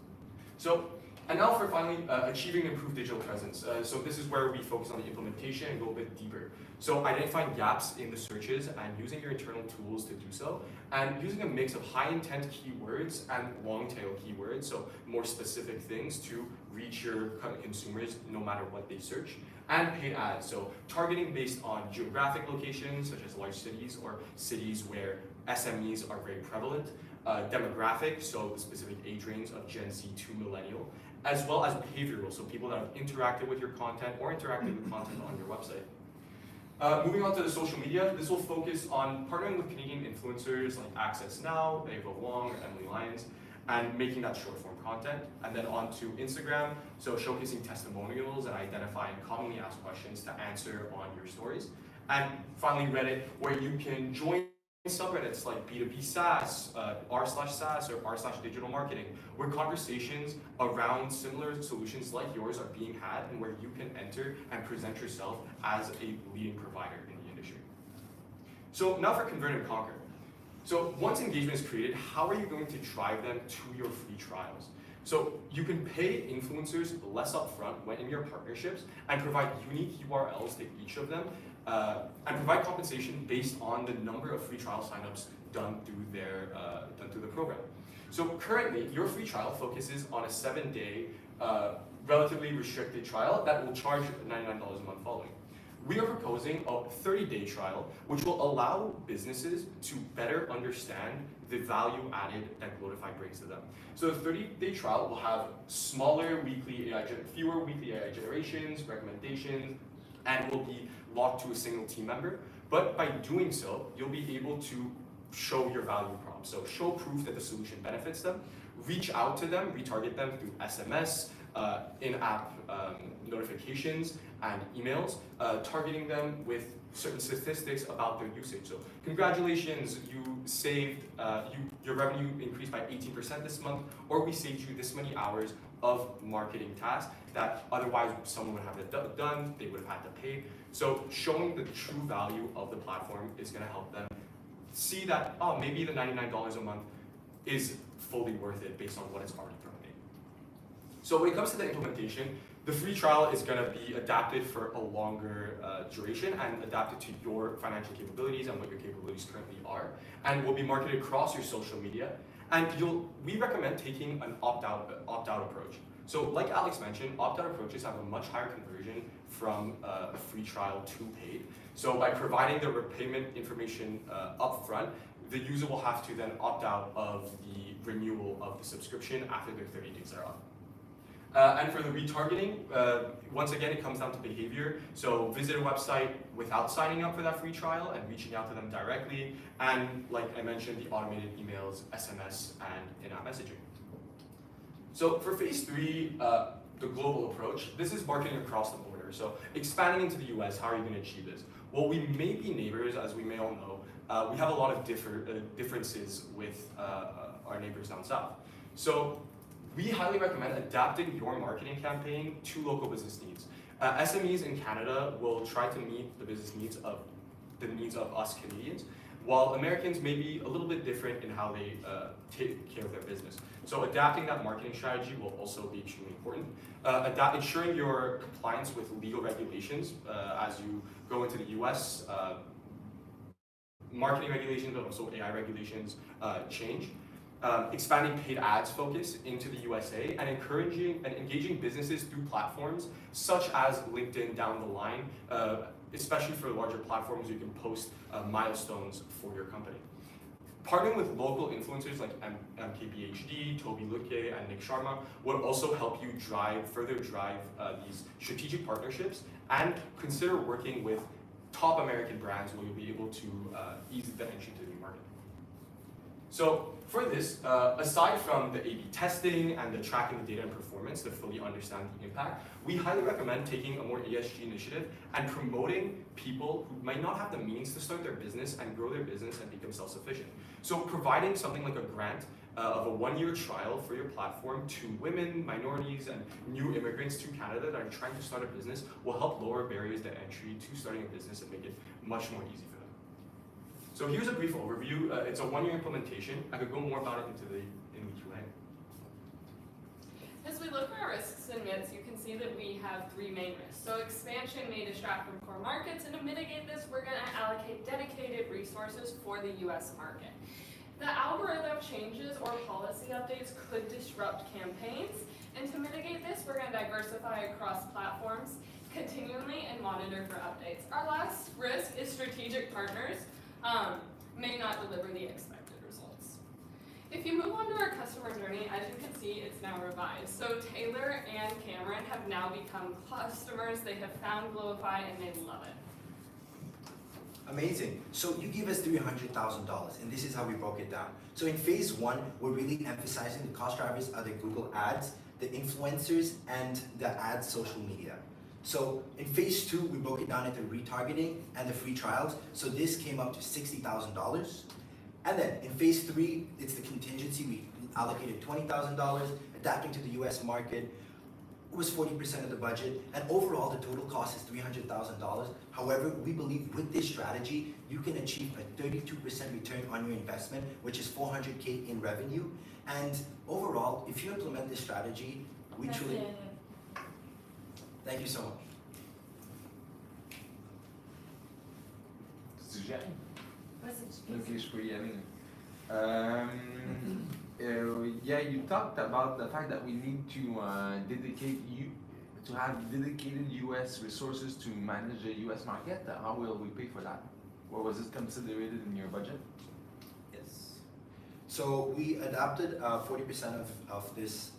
[SPEAKER 11] So, and now for finally, achieving improved digital presence. So this is where we focus on the implementation and go a bit deeper. So identifying gaps in the searches and using your internal tools to do so, and using a mix of high intent keywords and long tail keywords, so more specific things to reach your consumers no matter what they search, and paid ads, so targeting based on geographic locations such as large cities or cities where SMEs are very prevalent, demographic, so the specific age range of Gen Z to millennial, as well as behavioral, so people that have interacted with your content or interacted with content on your website. Moving on to the social media, this will focus on partnering with Canadian influencers like Access Now, Ava Wong, or Emily Lyons, and making that short form content. And then on to Instagram, so showcasing testimonials and identifying commonly asked questions to answer on your stories. And finally Reddit, where you can join subreddits like B2B SaaS, r/SaaS, or r/digital marketing, where conversations around similar solutions like yours are being had and where you can enter and present yourself as a leading provider in the industry. So now for Convert and Conquer. So once engagement is created, how are you going to drive them to your free trials? So you can pay influencers less upfront when in your partnerships and provide unique URLs to each of them, and provide compensation based on the number of free trial signups done through the program. So currently, your free trial focuses on a 7-day, relatively restricted trial that will charge $99 a month following. We are proposing a 30-day trial, which will allow businesses to better understand the value added that Glowify brings to them. So the 30-day trial will have fewer weekly AI generations, recommendations, and will be locked to a single team member. But by doing so, you'll be able to show your value prop. So show proof that the solution benefits them, reach out to them, retarget them through SMS, in-app notifications, and emails, targeting them with certain statistics about their usage. So congratulations, you saved, your revenue increased by 18% this month, or we saved you this many hours of marketing tasks that otherwise someone would have done, they would have had to pay. So showing the true value of the platform is gonna help them see that, oh, maybe the $99 a month is fully worth it based on what it's already providing. So when it comes to the implementation, the free trial is going to be adapted for a longer duration and adapted to your financial capabilities and what your capabilities currently are, and will be marketed across your social media. And we recommend taking an opt-out approach. So like Alex mentioned, opt-out approaches have a much higher conversion from a free trial to paid. So by providing the repayment information upfront, the user will have to then opt out of the renewal of the subscription after their 30 days are up. And for the retargeting, once again, it comes down to behavior. So visit a website without signing up for that free trial and reaching out to them directly. And like I mentioned, the automated emails, SMS, and in-app messaging. So for phase 3, the global approach, this is marketing across the border. So expanding into the US, how are you going to achieve this? Well, we may be neighbors, as we may all know. We have a lot of differences with our neighbors down south. So we highly recommend adapting your marketing campaign to local business needs. SMEs in Canada will try to meet the business needs of us Canadians, while Americans may be a little bit different in how they take care of their business. So adapting that marketing strategy will also be extremely important. Ensuring your compliance with legal regulations as you go into the US, marketing regulations, but also AI regulations change. Expanding paid ads focus into the USA, and encouraging and engaging businesses through platforms such as LinkedIn down the line, especially for larger platforms, you can post milestones for your company. Partnering with local influencers like MKBHD, Toby Luque, and Nick Sharma would also help you further drive these strategic partnerships, and consider working with top American brands where you'll be able to ease the entry to the new market. So for this, aside from the A/B testing and the tracking the data and performance to fully understand the impact, we highly recommend taking a more ESG initiative and promoting people who might not have the means to start their business and grow their business and become self-sufficient. So providing something like a grant of a 1-year trial for your platform to women, minorities, and new immigrants to Canada that are trying to start a business will help lower barriers to entry to starting a business and make it much more easy for them. So here's a brief overview. It's a 1-year implementation. I could go more about it in the Q&A.
[SPEAKER 10] As we look at our risks and myths, you can see that we have 3 main risks. So expansion may distract from core markets, and to mitigate this, we're going to allocate dedicated resources for the US market. The algorithm changes or policy updates could disrupt campaigns, and to mitigate this, we're going to diversify across platforms continually and monitor for updates. Our last risk is strategic partners may not deliver the expected results. If you move on to our customer journey, as you can see, it's now revised. So Taylor and Cameron have now become customers. They have found Glowify and they love it.
[SPEAKER 9] Amazing. So you gave us $300,000, and this is how we broke it down. So in phase 1, we're really emphasizing the cost drivers are the Google ads, the influencers, and the ads social media. So in phase 2, we broke it down into retargeting and the free trials. So this came up to $60,000. And then in phase 3, it's the contingency. We allocated $20,000, adapting to the US market. It was 40% of the budget, and overall the total cost is $300,000. However, we believe with this strategy, you can achieve a 32% return on your investment, which is $400K in revenue. And overall, if you implement this strategy, we truly... Thank you so much.
[SPEAKER 2] Suggère?
[SPEAKER 3] Vas-y,
[SPEAKER 2] Ok, je peux y aller. Yeah, you talked about the fact that we need to have dedicated U.S. resources to manage the U.S. market. How will we pay for that? Or was it considered in your budget?
[SPEAKER 9] Yes. So we adapted 40% of this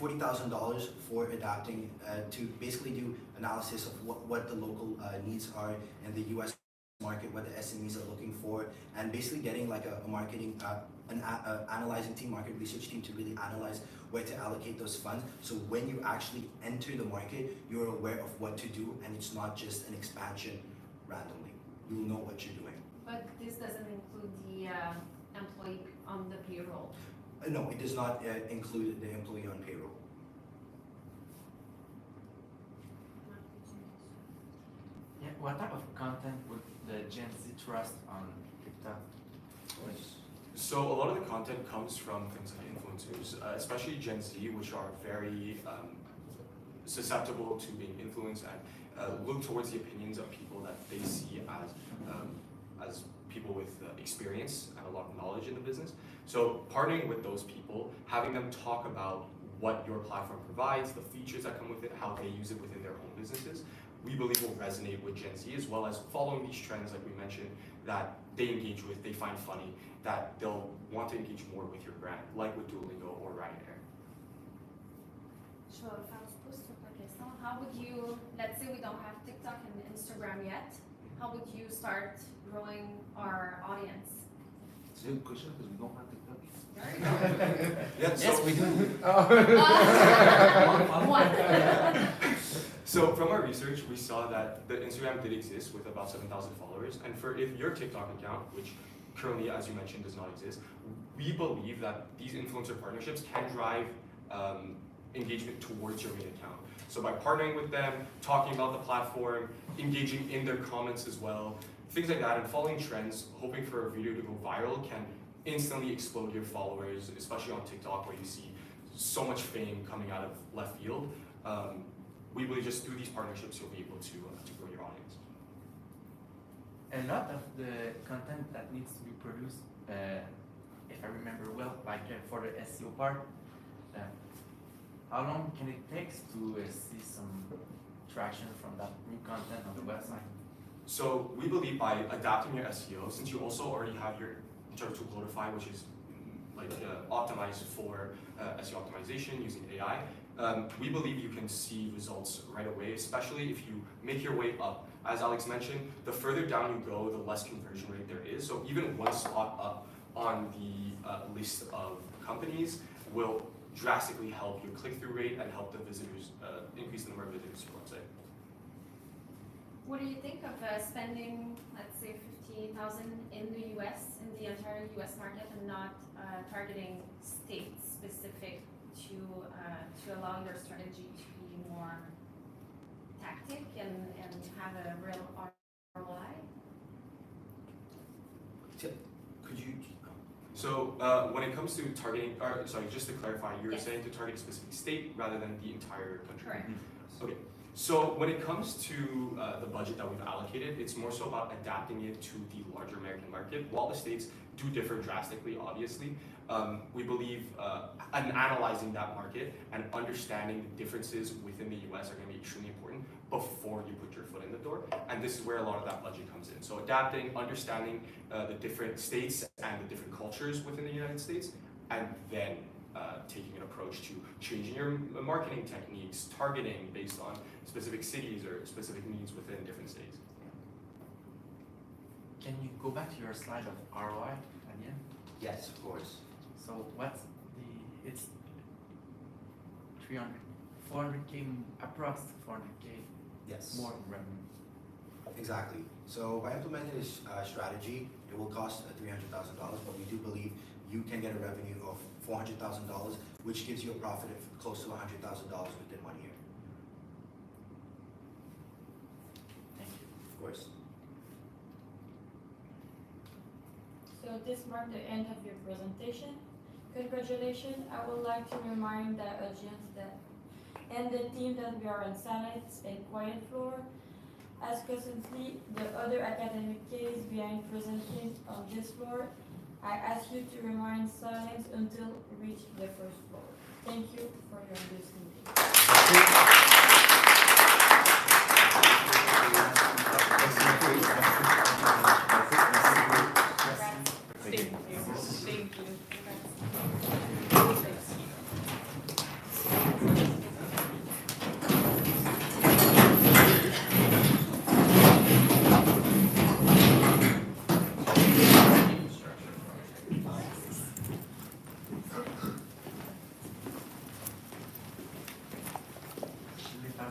[SPEAKER 9] $40,000 for adapting to basically do analysis of what the local needs are in the U.S. market, what the SMEs are looking for, and basically getting like a marketing, analyzing team, market research team to really analyze where to allocate those funds. So when you actually enter the market, you're aware of what to do, and it's not just an expansion randomly. You'll know what you're doing.
[SPEAKER 3] But this doesn't include the employee on the payroll.
[SPEAKER 9] No, it does not include the employee on payroll.
[SPEAKER 8] Yeah, what type of content would the Gen Z trust on TikTok?
[SPEAKER 11] So a lot of the content comes from things like influencers, especially Gen Z, which are very susceptible to being influenced and look towards the opinions of people that they see as people with experience and a lot of knowledge in the business. So partnering with those people, having them talk about what your platform provides, the features that come with it, how they use it within their own businesses, we believe will resonate with Gen Z, as well as following these trends, like we mentioned, that they engage with, they find funny, that they'll want to engage more with your brand, like with Duolingo or Ryanair.
[SPEAKER 3] Je vais faire du pouce sur ta question. How would you, let's say we don't have TikTok and Instagram yet, how would you start growing our audience?
[SPEAKER 2] It's a good question because we don't have TikTok.
[SPEAKER 3] There you go.
[SPEAKER 11] Yeah,
[SPEAKER 8] Yes, we do.
[SPEAKER 3] One.
[SPEAKER 11] So from our research, we saw that the Instagram did exist with about 7,000 followers, and for if your TikTok account, which currently, as you mentioned, does not exist, we believe that these influencer partnerships can drive engagement towards your main account. So by partnering with them, talking about the platform, engaging in their comments as well, things like that, and following trends, hoping for a video to go viral can instantly explode your followers, especially on TikTok where you see so much fame coming out of left field. We believe just through these partnerships you'll be able to grow your audience.
[SPEAKER 8] A lot of the content that needs to be produced, if I remember well, like for the SEO part, how long can it take to see some traction from that new content on the website?
[SPEAKER 11] So we believe by adapting your SEO, since you also already have your internal tool Codify, which is like optimized for SEO optimization using AI, we believe you can see results right away, especially if you make your way up. As Alex mentioned, the further down you go, the less conversion rate there is. So even one spot up on the list of companies will drastically help your click-through rate and help the visitors, increase the number of visitors to your website.
[SPEAKER 3] What do you think of spending, let's say, $50,000 in the U.S., in the entire U.S. market, and not targeting states specific to allow your strategy to be more tactic and have a real ROI?
[SPEAKER 9] Could you?
[SPEAKER 11] So when it comes to targeting, or sorry, just to clarify, you're
[SPEAKER 3] Yes.
[SPEAKER 11] saying to target a specific state rather than the entire country?
[SPEAKER 3] Correct.
[SPEAKER 11] Okay. So when it comes to the budget that we've allocated, it's more so about adapting it to the larger American market. While the states do differ drastically, obviously, we believe analyzing that market and understanding the differences within the US are going to be extremely important before you put your foot in the door. And this is where a lot of that budget comes in. So adapting, understanding the different states and the different cultures within the United States, and then taking an approach to changing your marketing techniques, targeting based on specific cities or specific needs within different states.
[SPEAKER 8] Can you go back to your slide of ROI again?
[SPEAKER 9] Yes, of course.
[SPEAKER 8] So what's it's 300, 400K, approx 400K
[SPEAKER 9] Yes.
[SPEAKER 8] more in revenue.
[SPEAKER 9] Exactly. So by implementing this strategy, it will cost $300,000, but we do believe you can get a revenue of $400,000, which gives you a profit of close to $100,000 within 1 year.
[SPEAKER 8] Thank you.
[SPEAKER 9] Of course.
[SPEAKER 4] So this marked the end of your presentation. Congratulations. I would like to remind the audience that and the team that we are on silence and quiet floor. As constantly the other academic case behind presenting on this floor, I ask you to remain silent until we reach the first floor. Thank you for your listening.
[SPEAKER 10] Thank you. Thank you.
[SPEAKER 8] Je vais parler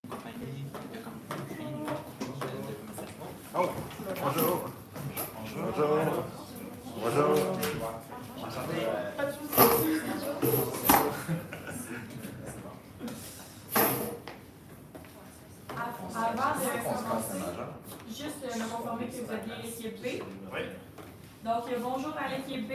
[SPEAKER 8] compagnie de communication.
[SPEAKER 2] Oh, bonjour. Bonjour. Bonjour.
[SPEAKER 4] Avant de commencer, juste me confirmer que vous êtes bien l'équipe B.
[SPEAKER 11] Oui.
[SPEAKER 4] Donc, bonjour à l'équipe B.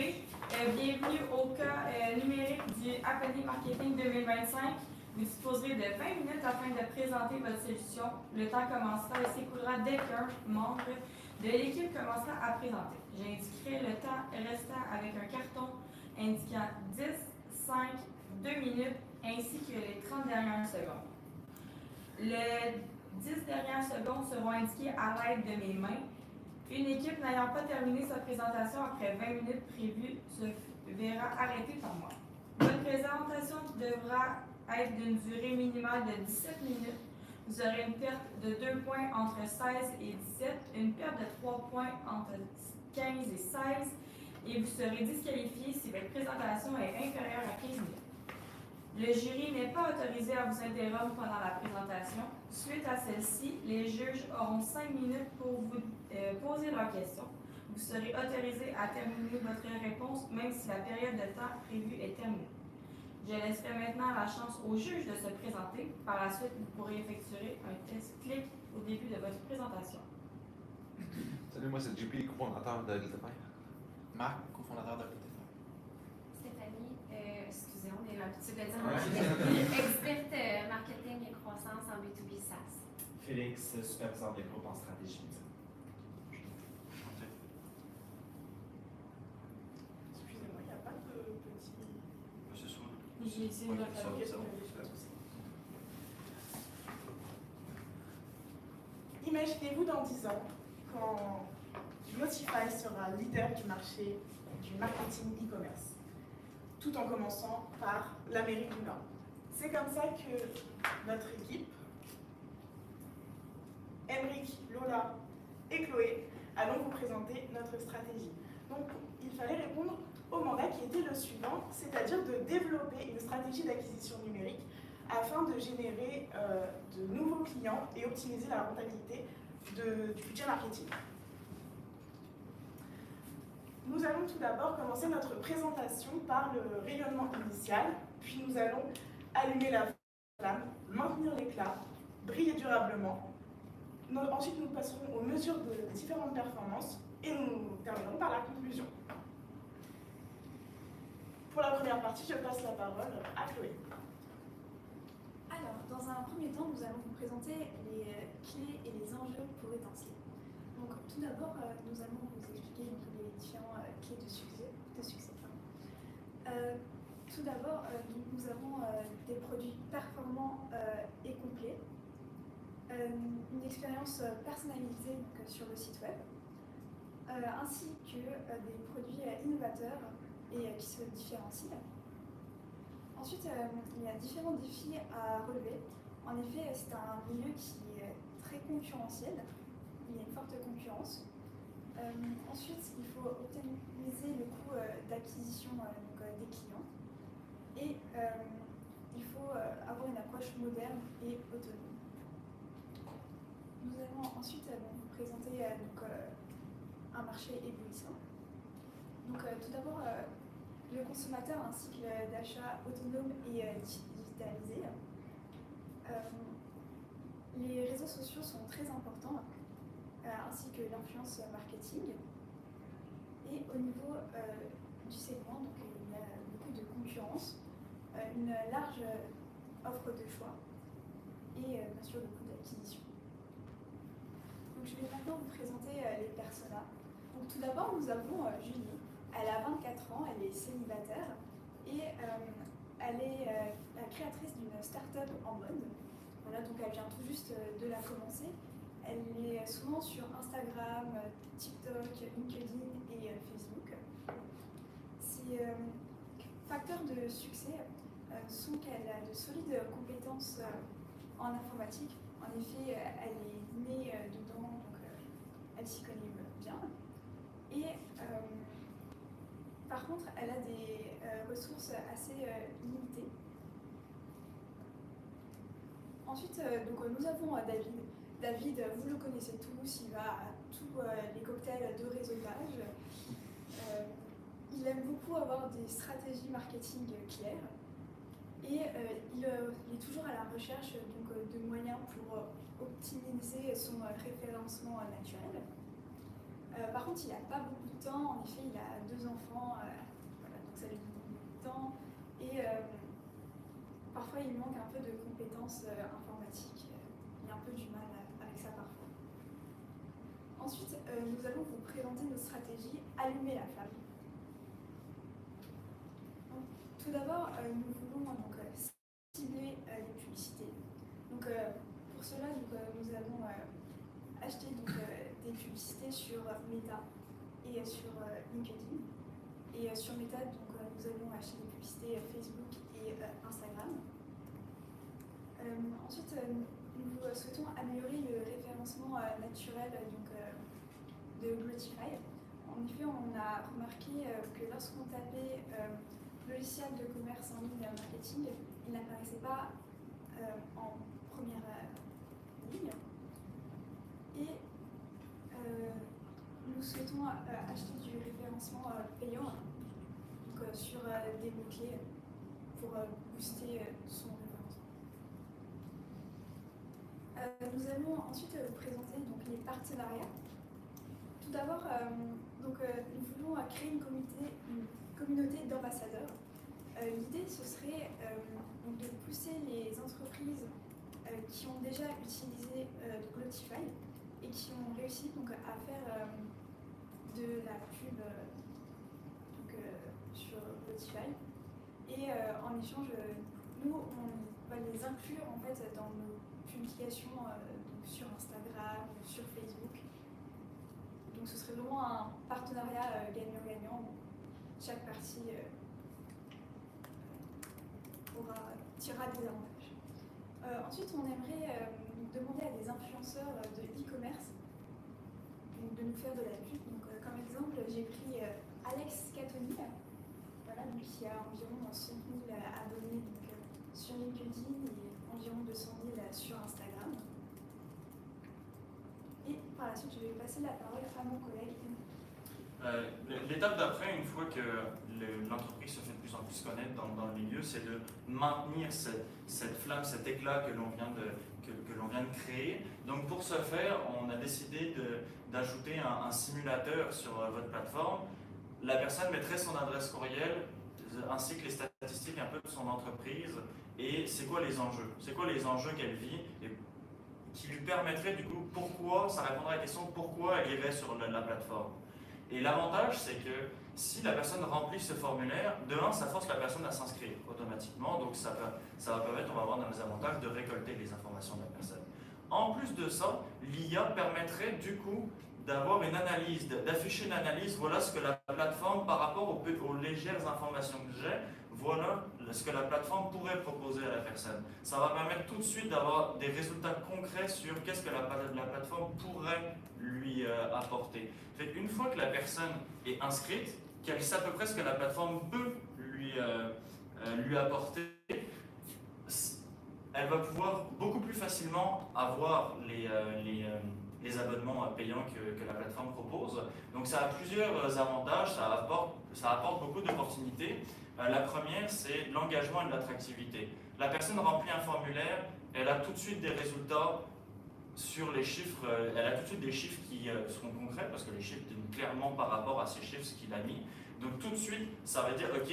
[SPEAKER 4] Bienvenue au cas numérique du Happening Marketing 2025. Vous disposerez de 20 minutes afin de présenter votre solution. Le temps commencera et s'écoulera dès qu'un membre de l'équipe commencera à présenter. J'indiquerai le temps restant avec un carton indiquant 10, 5, 2 minutes ainsi que les 30 dernières secondes. Les 10 dernières secondes seront indiquées à l'aide de mes mains. Une équipe n'ayant pas terminé sa présentation après 20 minutes prévues se verra arrêtée par moi. Votre présentation devra être d'une durée minimale de 17 minutes. Vous aurez une perte de 2 points entre 16 et 17, une perte de 3 points entre 15 et 16, et vous serez disqualifié si votre présentation est inférieure à 15 minutes. Le jury n'est pas autorisé à vous interrompre pendant la présentation. Suite à celle-ci, les juges auront 5 minutes pour vous poser leurs questions. Vous serez autorisé à terminer votre réponse même si la période de temps prévue est terminée. Je laisserai maintenant la chance aux juges de se présenter. Par la suite, vous pourrez effectuer un test clic au début de votre présentation.
[SPEAKER 2] Salut, moi c'est JP, cofondateur de l'ITFR.
[SPEAKER 8] Marc, cofondateur de l'ITFR.
[SPEAKER 3] Stéphanie, excusez, on est l'habitude de dire experte marketing et croissance en B2B SaaS.
[SPEAKER 5] Félix, superviseur des groupes en stratégie.
[SPEAKER 10] Excusez-moi, il n'y a pas de petit...
[SPEAKER 4] J'ai essayé de le faire.
[SPEAKER 12] Imaginez-vous dans 10 ans, quand Notify sera leader du marché du marketing e-commerce, tout en commençant par l'Amérique du Nord. C'est comme ça que notre équipe, Emric, Lola et Chloé, allons vous présenter notre stratégie. Donc, il fallait répondre au mandat qui était le suivant, c'est-à-dire de développer une stratégie d'acquisition numérique afin de générer de nouveaux clients et optimiser la rentabilité du budget marketing. Nous allons tout d'abord commencer notre présentation par le rayonnement initial, puis nous allons allumer la flamme, maintenir l'éclat, briller durablement. Ensuite, nous passerons aux mesures de différentes performances et nous terminerons par la conclusion. Pour la première partie, je passe la parole à Chloé.
[SPEAKER 13] Alors, dans un premier temps, nous allons vous présenter les clés et les enjeux pour étinceler. Donc, tout d'abord, nous allons vous expliquer les différents clés de succès. Tout d'abord, nous avons des produits performants et complets, une expérience personnalisée donc, sur le site web, ainsi que des produits innovateurs et qui se différencient. Ensuite, il y a différents défis à relever. En effet, c'est un milieu qui est très concurrentiel. Il y a une forte concurrence. Ensuite, il faut optimiser le coût d'acquisition des clients. Et il faut avoir une approche moderne et autonome. Nous allons ensuite vous présenter un marché éblouissant. Donc, tout d'abord, le consommateur a un cycle d'achat autonome et digitalisé. Les réseaux sociaux sont très importants, ainsi que l'influence marketing. Et au niveau du segment, donc, il y a beaucoup de concurrence, une large offre de choix et bien sûr le coût d'acquisition. Donc, je vais maintenant vous présenter les personas. Donc, tout d'abord, nous avons Julie. Elle a 24 ans, elle est célibataire et elle est la créatrice d'une start-up en mode. Voilà, donc elle vient tout juste de la commencer. Elle est souvent sur Instagram, TikTok, LinkedIn et Facebook. Ses facteurs de succès sont qu'elle a de solides compétences en informatique. En effet, elle est née dedans, donc elle s'y connaît bien. Et par contre, elle a des ressources assez limitées. Ensuite, nous avons David. David, vous le connaissez tous, il va à tous les cocktails de réseautage. Il aime beaucoup avoir des stratégies marketing claires et il est toujours à la recherche de moyens pour optimiser son référencement naturel. Par contre, il n'a pas beaucoup de temps. En effet, il a 2 enfants, voilà, donc ça lui demande beaucoup de temps. Et parfois, il manque un peu de compétences informatiques. Il a un peu du mal avec ça parfois. Ensuite, nous allons vous présenter nos stratégies Allumer la flamme. Donc, tout d'abord, nous voulons cibler les publicités. Donc, pour cela, nous allons acheter des publicités sur Meta et sur LinkedIn. Et sur Meta, nous allons acheter des publicités Facebook et Instagram. Ensuite, nous souhaitons améliorer le référencement naturel de Glotify. En effet, on a remarqué que lorsqu'on tapait logiciel de commerce en ligne marketing, il n'apparaissait pas en première ligne. Et nous souhaitons acheter du référencement payant sur des mots-clés pour booster son référencement. Nous allons ensuite vous présenter les partenariats. Tout d'abord, nous voulons créer une communauté d'ambassadeurs. L'idée, ce serait de pousser les entreprises qui ont déjà utilisé Glotify et qui ont réussi à faire de la pub sur Glotify. Et en échange, nous, on va les inclure en fait dans nos publications sur Instagram, sur Facebook. Donc ce serait vraiment un partenariat gagnant-gagnant. Chaque partie tirera des avantages. Ensuite, on aimerait demander à des influenceurs de e-commerce de nous faire de la pub. Donc, comme exemple, j'ai pris Alex Catoni, voilà, qui a environ 100 000 abonnés sur LinkedIn et environ 200 000 sur Instagram. Et par la suite, je vais passer la parole à mon collègue.
[SPEAKER 14] L'étape d'après, une fois que l'entreprise se fait de plus en plus connaître dans le milieu, c'est de maintenir cette flamme, cet éclat que l'on vient de créer. Donc pour ce faire, on a décidé d'ajouter un simulateur sur votre plateforme. La personne mettrait son adresse courriel ainsi que les statistiques un peu de son entreprise et c'est quoi les enjeux qu'elle vit et qui lui permettrait du coup ça répondrait à la question pourquoi elle irait sur la plateforme. Et l'avantage, c'est que si la personne remplit ce formulaire, de un, ça force la personne à s'inscrire automatiquement, donc ça va permettre, on va avoir dans les avantages, de récolter les informations de la personne. En plus de ça, l'IA permettrait du coup d'avoir une analyse, d'afficher une analyse, voilà ce que la plateforme, par rapport aux légères informations que j'ai, voilà ce que la plateforme pourrait proposer à la personne. Ça va permettre tout de suite d'avoir des résultats concrets sur qu'est-ce que la plateforme pourrait lui apporter. Une fois que la personne est inscrite, qu'elle sait à peu près ce que la plateforme peut lui apporter, elle va pouvoir beaucoup plus facilement avoir les abonnements payants que la plateforme propose. Donc ça a plusieurs avantages, ça apporte beaucoup d'opportunités. La première, c'est l'engagement et l'attractivité. La personne remplit un formulaire, elle a tout de suite des résultats sur les chiffres, elle a tout de suite des chiffres qui seront concrets, parce que les chiffres donnent clairement par rapport à ces chiffres ce qu'il a mis. Donc tout de suite, ça veut dire, ok,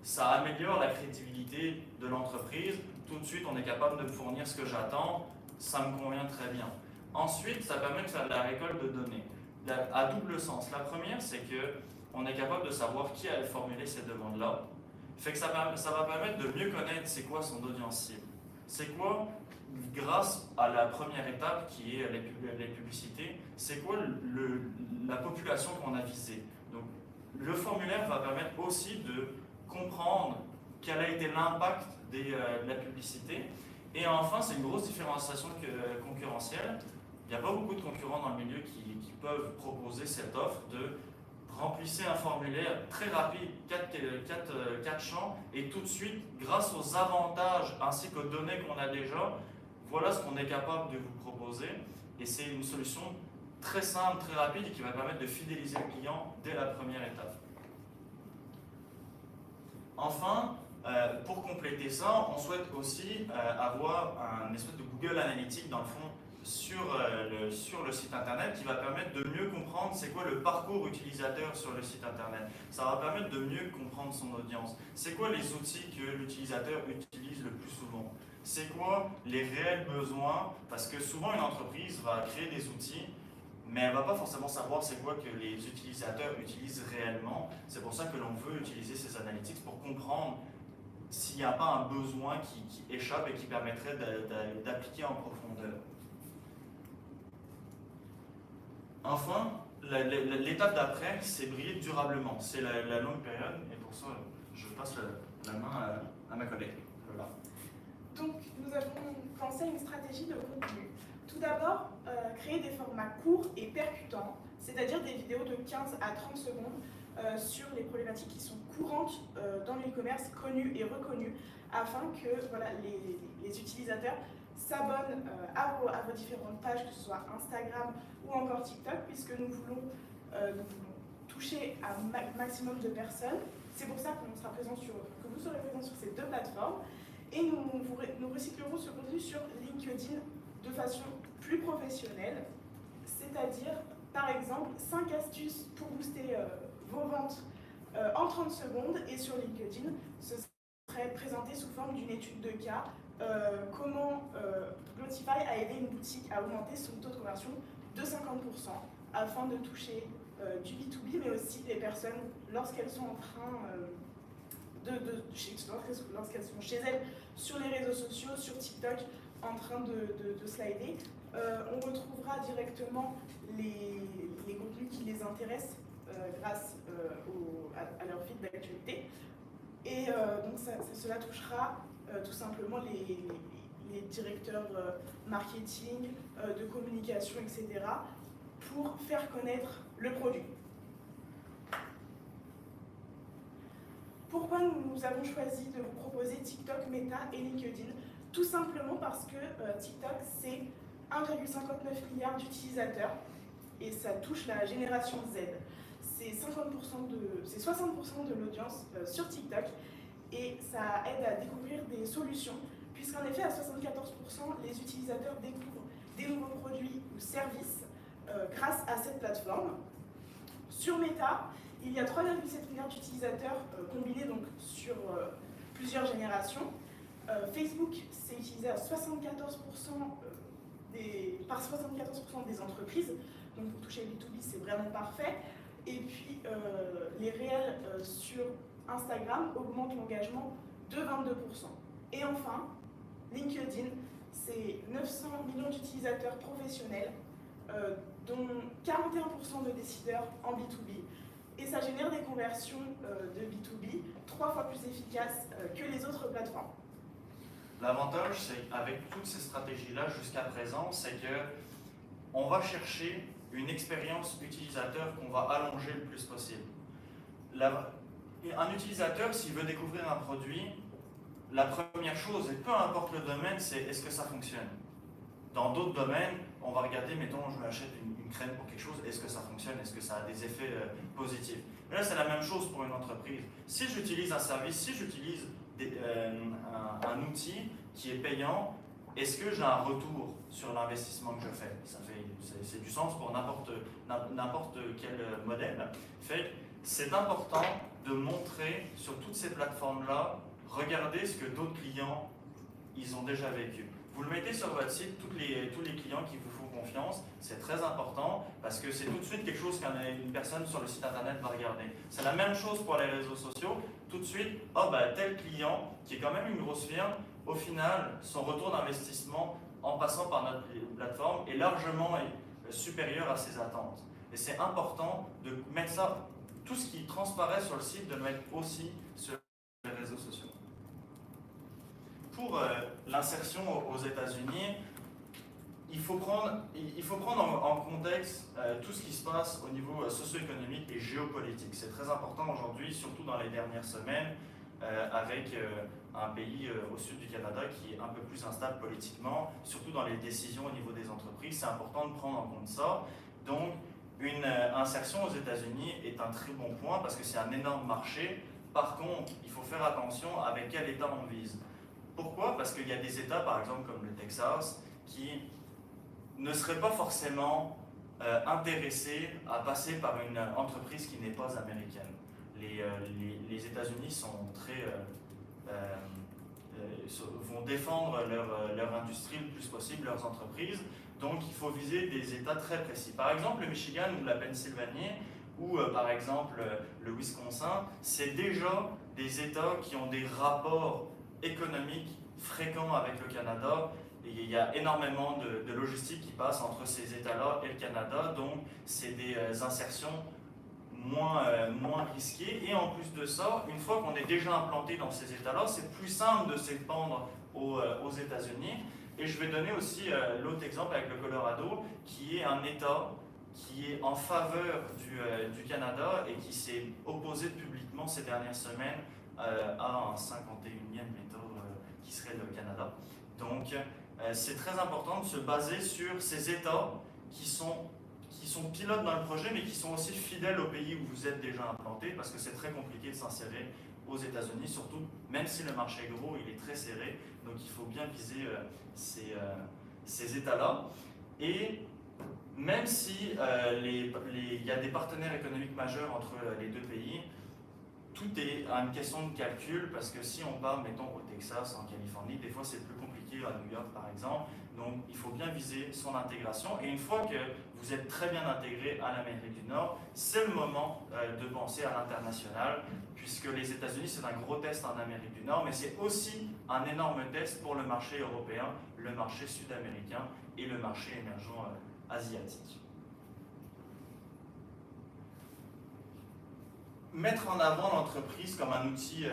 [SPEAKER 14] ça améliore la crédibilité de l'entreprise, tout de suite on est capable de me fournir ce que j'attends, ça me convient très bien. Ensuite, ça permet de faire de la récolte de données, à double sens. La première, c'est qu'on est capable de savoir qui a formulé ces demandes-là, fait que ça va permettre de mieux connaître c'est quoi son audience cible. C'est quoi, grâce à la première étape qui est les publicités, c'est quoi la population qu'on a visée. Donc, le formulaire va permettre aussi de comprendre quel a été l'impact de la publicité. Et enfin, c'est une grosse différenciation concurrentielle. Il n'y a pas beaucoup de concurrents dans le milieu qui peuvent proposer cette offre de remplissez un formulaire très rapide, 4 champs, et tout de suite, grâce aux avantages ainsi qu'aux données qu'on a déjà, voilà ce qu'on est capable de vous proposer et c'est une solution très simple, très rapide et qui va permettre de fidéliser le client dès la première étape. Enfin, pour compléter ça, on souhaite aussi avoir un espèce de Google Analytics dans le fond sur le site internet qui va permettre de mieux comprendre c'est quoi le parcours utilisateur sur le site internet. Ça va permettre de mieux comprendre son audience. C'est quoi les outils que l'utilisateur utilise le plus souvent? C'est quoi les réels besoins? Parce que souvent une entreprise va créer des outils mais elle ne va pas forcément savoir c'est quoi que les utilisateurs utilisent réellement. C'est pour ça que l'on veut utiliser ces analytics pour comprendre s'il n'y a pas un besoin qui échappe et qui permettrait d'appliquer en profondeur. Enfin, l'étape d'après, c'est briller durablement. C'est la longue période et pour ça, je passe la main à ma collègue. Lola.
[SPEAKER 12] Donc, nous avons pensé à une stratégie de contenu. Tout d'abord, créer des formats courts et percutants, c'est-à-dire des vidéos de 15 à 30 secondes sur les problématiques qui sont courantes dans le e-commerce, connues et reconnues, afin que voilà, les utilisateurs s'abonnent à vos différentes pages, que ce soit Instagram ou encore TikTok, puisque nous voulons toucher un maximum de personnes. C'est pour ça que vous serez présents sur ces deux plateformes. Et nous recyclerons ce contenu sur LinkedIn de façon plus professionnelle, c'est-à-dire, par exemple, 5 astuces pour booster vos ventes en 30 secondes, et sur LinkedIn, ce serait présenté sous forme d'une étude de cas, comment Glotify a aidé une boutique à augmenter son taux de conversion de 50% afin de toucher du B2B, mais aussi les personnes lorsqu'elles sont en train lorsqu'elles sont chez elles sur les réseaux sociaux, sur TikTok, en train de slider. On retrouvera directement les contenus qui les intéressent grâce à leur feed d'actualité. Et donc cela touchera tout simplement les directeurs marketing, de communication, etc. pour faire connaître le produit. Pourquoi nous avons choisi de vous proposer TikTok, Meta et LinkedIn? Tout simplement parce que TikTok, c'est 1,59 milliard d'utilisateurs et ça touche la génération Z. C'est 60% de l'audience sur TikTok et ça aide à découvrir des solutions, puisqu'en effet, à 74%, les utilisateurs découvrent des nouveaux produits ou services grâce à cette plateforme. Sur Meta, il y a 3,7 milliards d'utilisateurs combinés donc sur plusieurs générations. Facebook, c'est utilisé à 74% par 74% des entreprises. Donc pour toucher B2B, c'est vraiment parfait. Et puis les réels sur Instagram augmentent l'engagement de 22%. Et enfin, LinkedIn, c'est 900 millions d'utilisateurs professionnels, dont 41% de décideurs en B2B. Et ça génère des conversions de B2B 3 fois plus efficaces que les autres plateformes.
[SPEAKER 14] L'avantage, c'est qu'avec toutes ces stratégies-là jusqu'à présent, c'est que on va chercher une expérience utilisateur qu'on va allonger le plus possible. Un utilisateur, s'il veut découvrir un produit, la première chose, et peu importe le domaine, c'est est-ce que ça fonctionne. Dans d'autres domaines, on va regarder, mettons, je m'achète une crème pour quelque chose, est-ce que ça fonctionne, est-ce que ça a des effets positifs. Mais là, c'est la même chose pour une entreprise. Si j'utilise un service, si j'utilise un outil qui est payant, est-ce que j'ai un retour sur l'investissement que je fais? C'est du sens pour n'importe quel modèle. C'est important de montrer sur toutes ces plateformes-là, regardez ce que d'autres clients ils ont déjà vécu. Vous le mettez sur votre site, tous les clients qui vous font confiance, c'est très important parce que c'est tout de suite quelque chose qu'une personne sur le site internet va regarder. C'est la même chose pour les réseaux sociaux. Tout de suite, oh bah tel client qui est quand même une grosse firme, au final, son retour d'investissement en passant par notre plateforme est largement supérieur à ses attentes. Et c'est important de mettre ça, tout ce qui transparaît sur le site, de le mettre aussi sur les réseaux sociaux. Pour l'insertion aux États-Unis, il faut prendre en contexte tout ce qui se passe au niveau socio-économique et géopolitique. C'est très important aujourd'hui, surtout dans les dernières semaines. avec un pays au sud du Canada qui est un peu plus instable politiquement, surtout dans les décisions au niveau des entreprises. C'est important de prendre en compte ça. Donc, une insertion aux États-Unis est un très bon point parce que c'est un énorme marché. Par contre, il faut faire attention avec quel État on vise. Pourquoi? Parce qu'il y a des États, par exemple comme le Texas, qui ne seraient pas forcément intéressés à passer par une entreprise qui n'est pas américaine. Les États-Unis sont très vont défendre leur industrie le plus possible, leurs entreprises. Donc il faut viser des États très précis. Par exemple, le Michigan ou la Pennsylvanie, ou par exemple le Wisconsin, c'est déjà des États qui ont des rapports économiques fréquents avec le Canada. Et il y a énormément de logistique qui passe entre ces États-là et le Canada, donc c'est des insertions moins risquées. Et en plus de ça, une fois qu'on est déjà implanté dans ces États-là, c'est plus simple de s'épandre aux États-Unis. Et je vais donner aussi l'autre exemple avec le Colorado, qui est un État qui est en faveur du Canada et qui s'est opposé publiquement ces dernières semaines à un 51e État qui serait le Canada. Donc c'est très important de se baser sur ces États qui sont pilotes dans le projet, mais qui sont aussi fidèles au pays où vous êtes déjà implanté, parce que c'est très compliqué de s'insérer aux États-Unis, surtout même si le marché est gros, il est très serré, donc il faut bien viser ces États-là. Et même si il y a des partenaires économiques majeurs entre les deux pays, tout est une question de calcul, parce que si on part, mettons, au Texas, en Californie, des fois c'est plus compliqué à New York par exemple, donc il faut bien viser son intégration. Et une fois que vous êtes très bien intégré à l'Amérique du Nord, c'est le moment de penser à l'international, puisque les États-Unis c'est un gros test en Amérique du Nord, mais c'est aussi un énorme test pour le marché européen, le marché sud-américain et le marché émergent asiatique. Mettre en avant l'entreprise comme un outil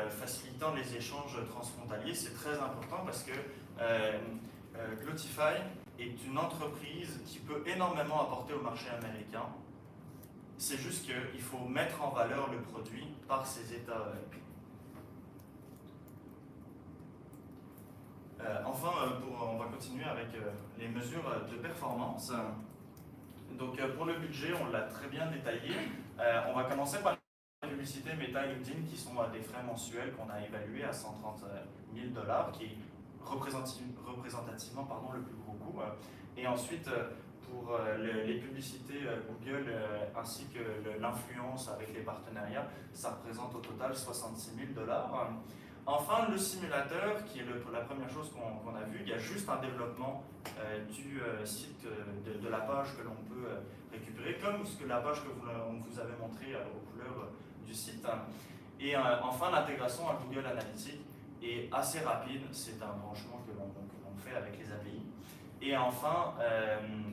[SPEAKER 14] facilitant les échanges transfrontaliers, c'est très important parce que Glotify est une entreprise qui peut énormément apporter au marché américain. C'est juste qu'il faut mettre en valeur le produit par ces États. Enfin, on va continuer avec les mesures de performance. Donc pour le budget, on l'a très bien détaillé. On va commencer par les publicités Meta et LinkedIn qui sont des frais mensuels qu'on a évalués à 130 000 $, qui est représentativement le plus gros coût. Et ensuite, pour les publicités Google ainsi que l'influence avec les partenariats, ça représente au total 66 000 $. Enfin, le simulateur, qui est la première chose qu'on a vue, il y a juste un développement du site, de la page que l'on peut récupérer, comme la page que on vous avait montrée aux couleurs du site. Et enfin, l'intégration à Google Analytics est assez rapide, c'est un branchement que l'on fait avec les API. Et enfin,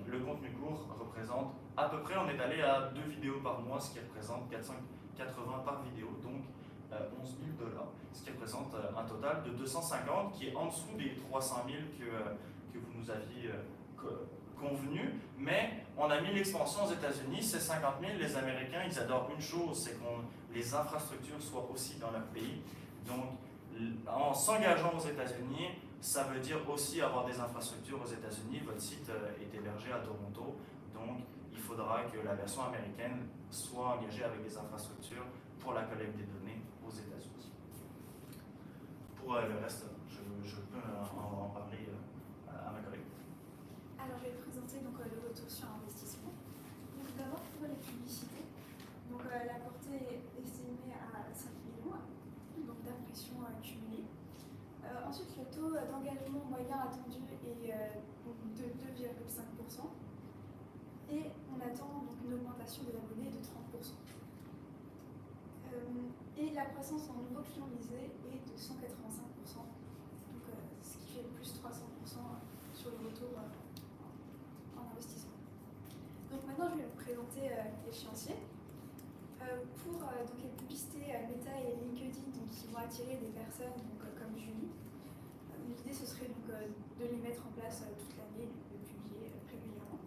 [SPEAKER 14] le contenu court représente à peu près, on est allé à 2 vidéos par mois, ce qui représente 480 par vidéo, donc 11 000 $, ce qui représente un total de 250, qui est en dessous des 300 000 que vous nous aviez convenu. Mais on a mis l'expansion aux États-Unis, c'est 50 000. Les Américains, ils adorent une chose, c'est que les infrastructures soient aussi dans leur pays. Donc, en s'engageant aux États-Unis, ça veut dire aussi avoir des infrastructures aux États-Unis. Votre site est hébergé à Toronto, donc il faudra que la version américaine soit engagée avec des infrastructures pour la collecte des données aux États-Unis. Pour le reste, je peux en parler à ma collègue.
[SPEAKER 13] Alors, je vais présenter donc, le retour sur investissement. Donc, d'abord, pour les publicités, donc, la portée est estimée à 5 millions d'impressions cumulées. Ensuite, le taux d'engagement moyen attendu est de 2,5%. Et on attend donc, une augmentation des abonnés de 30%. Et la croissance en nouveaux clients visés est de 185%, donc, ce qui fait plus 300% sur le retour en investissement. Donc maintenant, je vais vous présenter l'échéancier. Pour donc, les publicités Meta et LinkedIn donc, qui vont attirer des personnes donc, comme Julie, l'idée ce serait donc, de les mettre en place toute l'année, de publier régulièrement.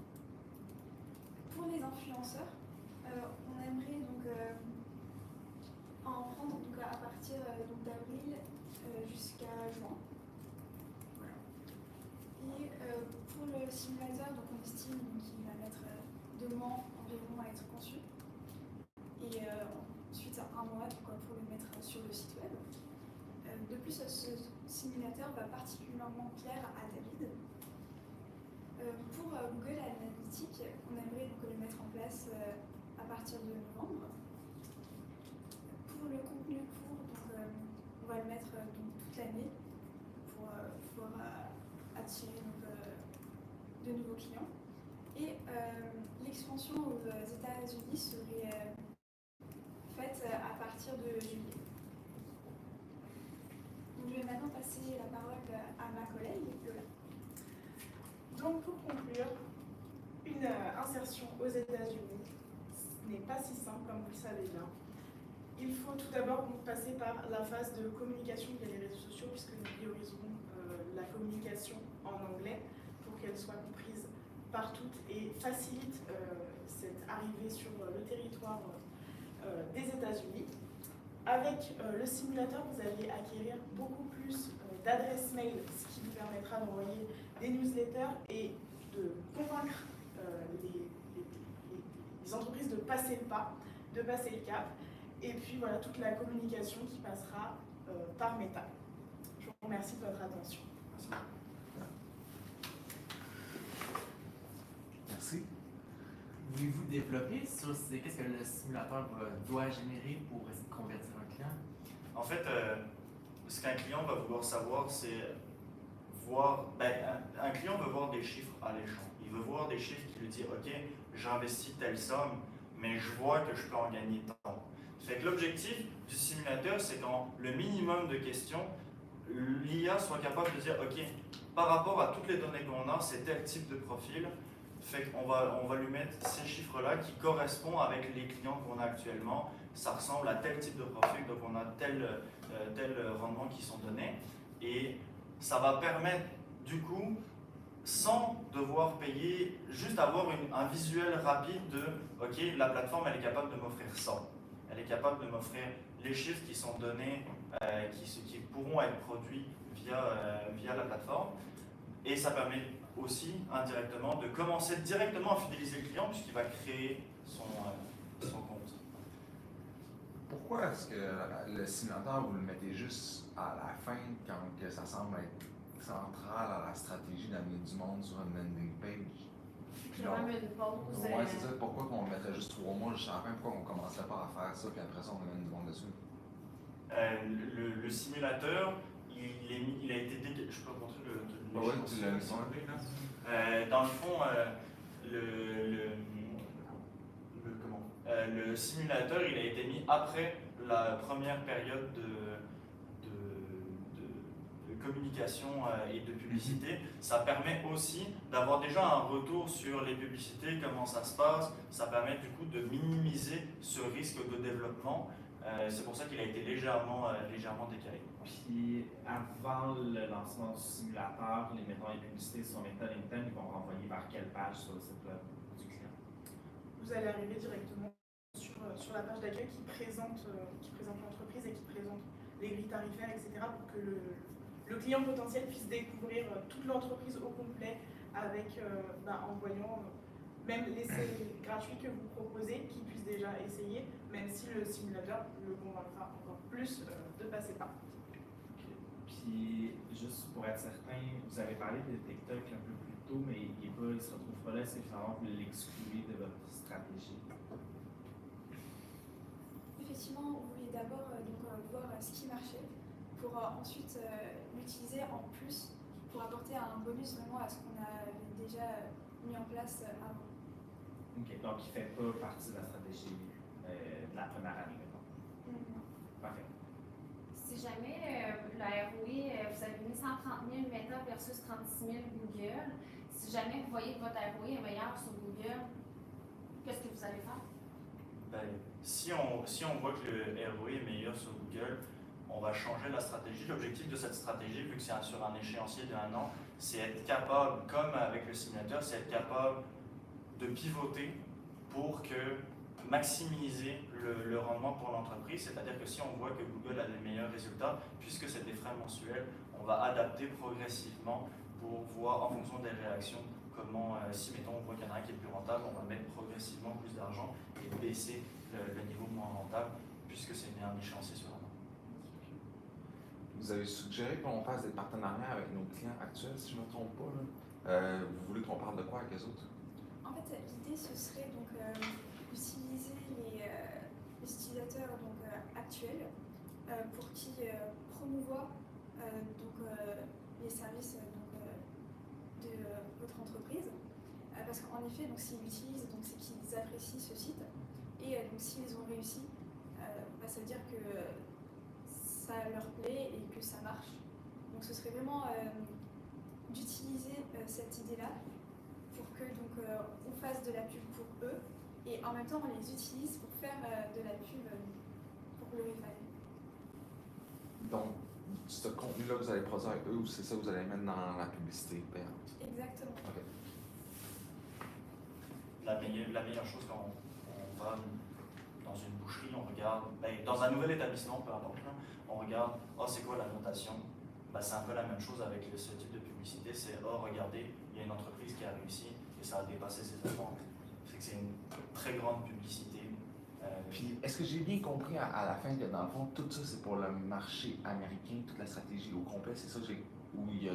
[SPEAKER 13] Pour les influenceurs, on aimerait donc en jusqu'à juin. Voilà. Et pour le simulateur, donc on estime qu'il va mettre 2 mois environ à être conçu. Et ensuite 1 mois pour le mettre sur le site web. De plus, ce simulateur va particulièrement plaire à David. Pour Google Analytics, on aimerait donc le mettre en place à partir de novembre. Pour le contenu court, donc, on va le mettre donc, toute l'année pour pouvoir attirer donc, de nouveaux clients. Et l'expansion aux États-Unis serait faite à partir de juillet. Donc, je vais maintenant passer la parole à ma collègue, Lola.
[SPEAKER 12] Donc pour conclure, une insertion aux États-Unis, ce n'est pas si simple comme vous le savez bien. Il faut tout d'abord passer par la phase de communication via les réseaux sociaux, puisque nous prioriserons la communication en anglais pour qu'elle soit comprise par toutes et facilite cette arrivée sur le territoire des États-Unis. Avec le simulateur, vous allez acquérir beaucoup plus d'adresses mail, ce qui vous permettra d'envoyer des newsletters et de convaincre les entreprises de passer le pas, de passer le cap. Et puis voilà, toute la communication qui passera par Meta. Je vous remercie de votre attention.
[SPEAKER 2] Merci.
[SPEAKER 8] Pouvez-vous développer sur qu'est-ce que le simulateur doit générer pour essayer de convertir un client?
[SPEAKER 14] En fait, ce qu'un client va vouloir savoir, c'est voir. Un client veut voir des chiffres alléchants. Il veut voir des chiffres qui lui disent ok, j'investis telle somme, mais je vois que je peux en gagner tant. Fait que l'objectif du simulateur, c'est qu'en le minimum de questions, l'IA soit capable de dire ok, par rapport à toutes les données qu'on a, c'est tel type de profil. Fait qu'on va lui mettre ces chiffres-là qui correspondent avec les clients qu'on a actuellement. Ça ressemble à tel type de profil, donc on a tel rendement qui sont donnés. Et ça va permettre, du coup, sans devoir payer, juste avoir un visuel rapide de ok, la plateforme elle est capable de m'offrir ça. Elle est capable de m'offrir les chiffres qui sont donnés, qui pourront être produits via la plateforme. Et ça permet aussi indirectement de commencer directement à fidéliser le client puisqu'il va créer son compte.
[SPEAKER 2] Pourquoi est-ce que le simulateur, vous le mettez juste à la fin quand que ça semble être central à la stratégie d'amener du monde sur une landing page?
[SPEAKER 3] Puis même une pause.
[SPEAKER 2] Ouais, c'est ça. Pourquoi qu'on le mettrait juste 3 mois jusqu'à la fin? Pourquoi on ne commencerait pas à faire ça puis après ça on amène du monde dessus?
[SPEAKER 14] Le simulateur, il a été dégagé. Je peux vous montrer le
[SPEAKER 2] Oui, tu l'as mis sur un peu, là.
[SPEAKER 14] dans le fond, le simulateur, il a été mis après la première période de communication et de publicité. Ça permet aussi d'avoir déjà un retour sur les publicités, comment ça se passe. Ça permet du coup de minimiser ce risque de développement. C'est pour ça qu'il a été légèrement décalé.
[SPEAKER 5] Puis avant le lancement du simulateur, les publicités sur Meta LinkedIn, ils vont renvoyer vers quelle page sur le site web du client?
[SPEAKER 12] Vous allez arriver directement sur la page d'accueil qui présente l'entreprise et qui présente les grilles tarifaires, etc. pour que le client potentiel puisse découvrir toute l'entreprise au complet en voyant même l'essai gratuit que vous proposez, qu'il puisse déjà essayer, même si le simulateur le convaincra encore plus de passer par.
[SPEAKER 5] Puis, juste pour être certain, vous avez parlé de TikTok un peu plus tôt, mais il ne se retrouve pas là. Est-ce que finalement vous l'excluez de votre stratégie?
[SPEAKER 13] Effectivement, on voulait d'abord voir ce qui marchait pour ensuite l'utiliser en plus pour apporter un bonus vraiment à ce qu'on avait déjà mis en place avant.
[SPEAKER 5] Ok, donc il ne fait pas partie de la stratégie de la première année, maintenant. Parfait.
[SPEAKER 3] Si jamais la ROI, vous avez mis 130 000 Meta versus 36 000 Google, si jamais vous voyez que votre ROI est meilleur sur Google, qu'est-ce que vous allez faire?
[SPEAKER 14] Si on voit que le ROI est meilleur sur Google, on va changer la stratégie. L'objectif de cette stratégie, vu que c'est sur un échéancier de 1 an, c'est être capable, comme avec le simulateur, c'est être capable de pivoter pour que maximiser le rendement pour l'entreprise, c'est-à-dire que si on voit que Google a les meilleurs résultats, puisque c'est des frais mensuels, on va adapter progressivement pour voir en fonction des réactions comment, si mettons on voit qu'il y en a un qui est plus rentable, on va mettre progressivement plus d'argent et baisser le niveau moins rentable, puisque c'est un échéancier sur un an.
[SPEAKER 2] Vous avez suggéré qu'on fasse des partenariats avec nos clients actuels, si je ne me trompe pas. Là. Vous voulez qu'on parle de quoi avec les autres?
[SPEAKER 13] En fait, l'idée, ce serait donc d'utiliser les utilisateurs donc, actuels pour qu'ils promouvoient les services de votre entreprise. Parce qu'en effet, donc, s'ils l'utilisent, c'est qu'ils apprécient ce site. Et donc, s'ils ont réussi, ça veut dire que ça leur plaît et que ça marche. Donc, ce serait vraiment d'utiliser cette idée-là pour que on fasse de la pub pour eux et en même temps on les utilise pour faire de la pub pour Glorify.
[SPEAKER 2] Donc, ce contenu-là, vous allez produire avec eux ou c'est ça que vous allez mettre dans la publicité payante?
[SPEAKER 13] Exactement.
[SPEAKER 2] Okay.
[SPEAKER 14] La meilleure chose quand on va dans une boucherie, on regarde, dans un nouvel établissement, pardon, on regarde, c'est quoi la notation? C'est un peu la même chose avec ce type de publicité, c'est regardez, il y a une entreprise qui a réussi et ça a dépassé ses attentes. C'est une très grande publicité.
[SPEAKER 2] Puis, est-ce que j'ai bien compris à la fin que dans le fond, tout ça c'est pour le marché américain, toute la stratégie au complet, c'est ça que j'ai. Où il y a.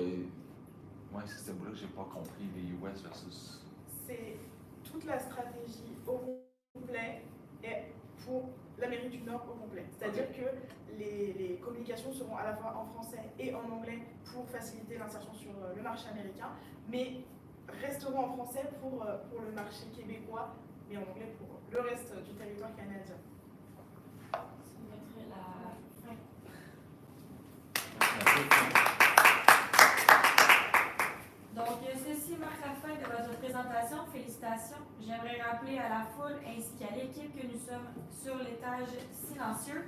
[SPEAKER 2] Moi, c'est ce bout-là que j'ai pas compris, les US versus.
[SPEAKER 12] C'est toute la stratégie au complet et pour l'Amérique du Nord au complet. C'est-à-dire que les communications seront à la fois en français et en anglais pour faciliter l'insertion sur le marché américain, mais resteront en français pour le marché québécois, mais en anglais pour le reste du territoire canadien.
[SPEAKER 4] Donc, ceci marque la fin de votre présentation. Félicitations. J'aimerais rappeler à la foule ainsi qu'à l'équipe que nous sommes sur l'étage silencieux,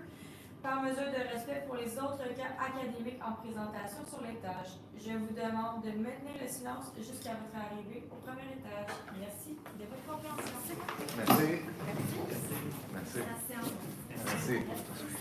[SPEAKER 4] par mesure de respect pour les autres cas académiques en présentation sur l'étage. Je vous demande de maintenir le silence jusqu'à votre arrivée au premier étage. Merci de votre compréhension.
[SPEAKER 2] Merci.
[SPEAKER 3] Merci.
[SPEAKER 2] Merci.
[SPEAKER 3] Merci.
[SPEAKER 2] Merci.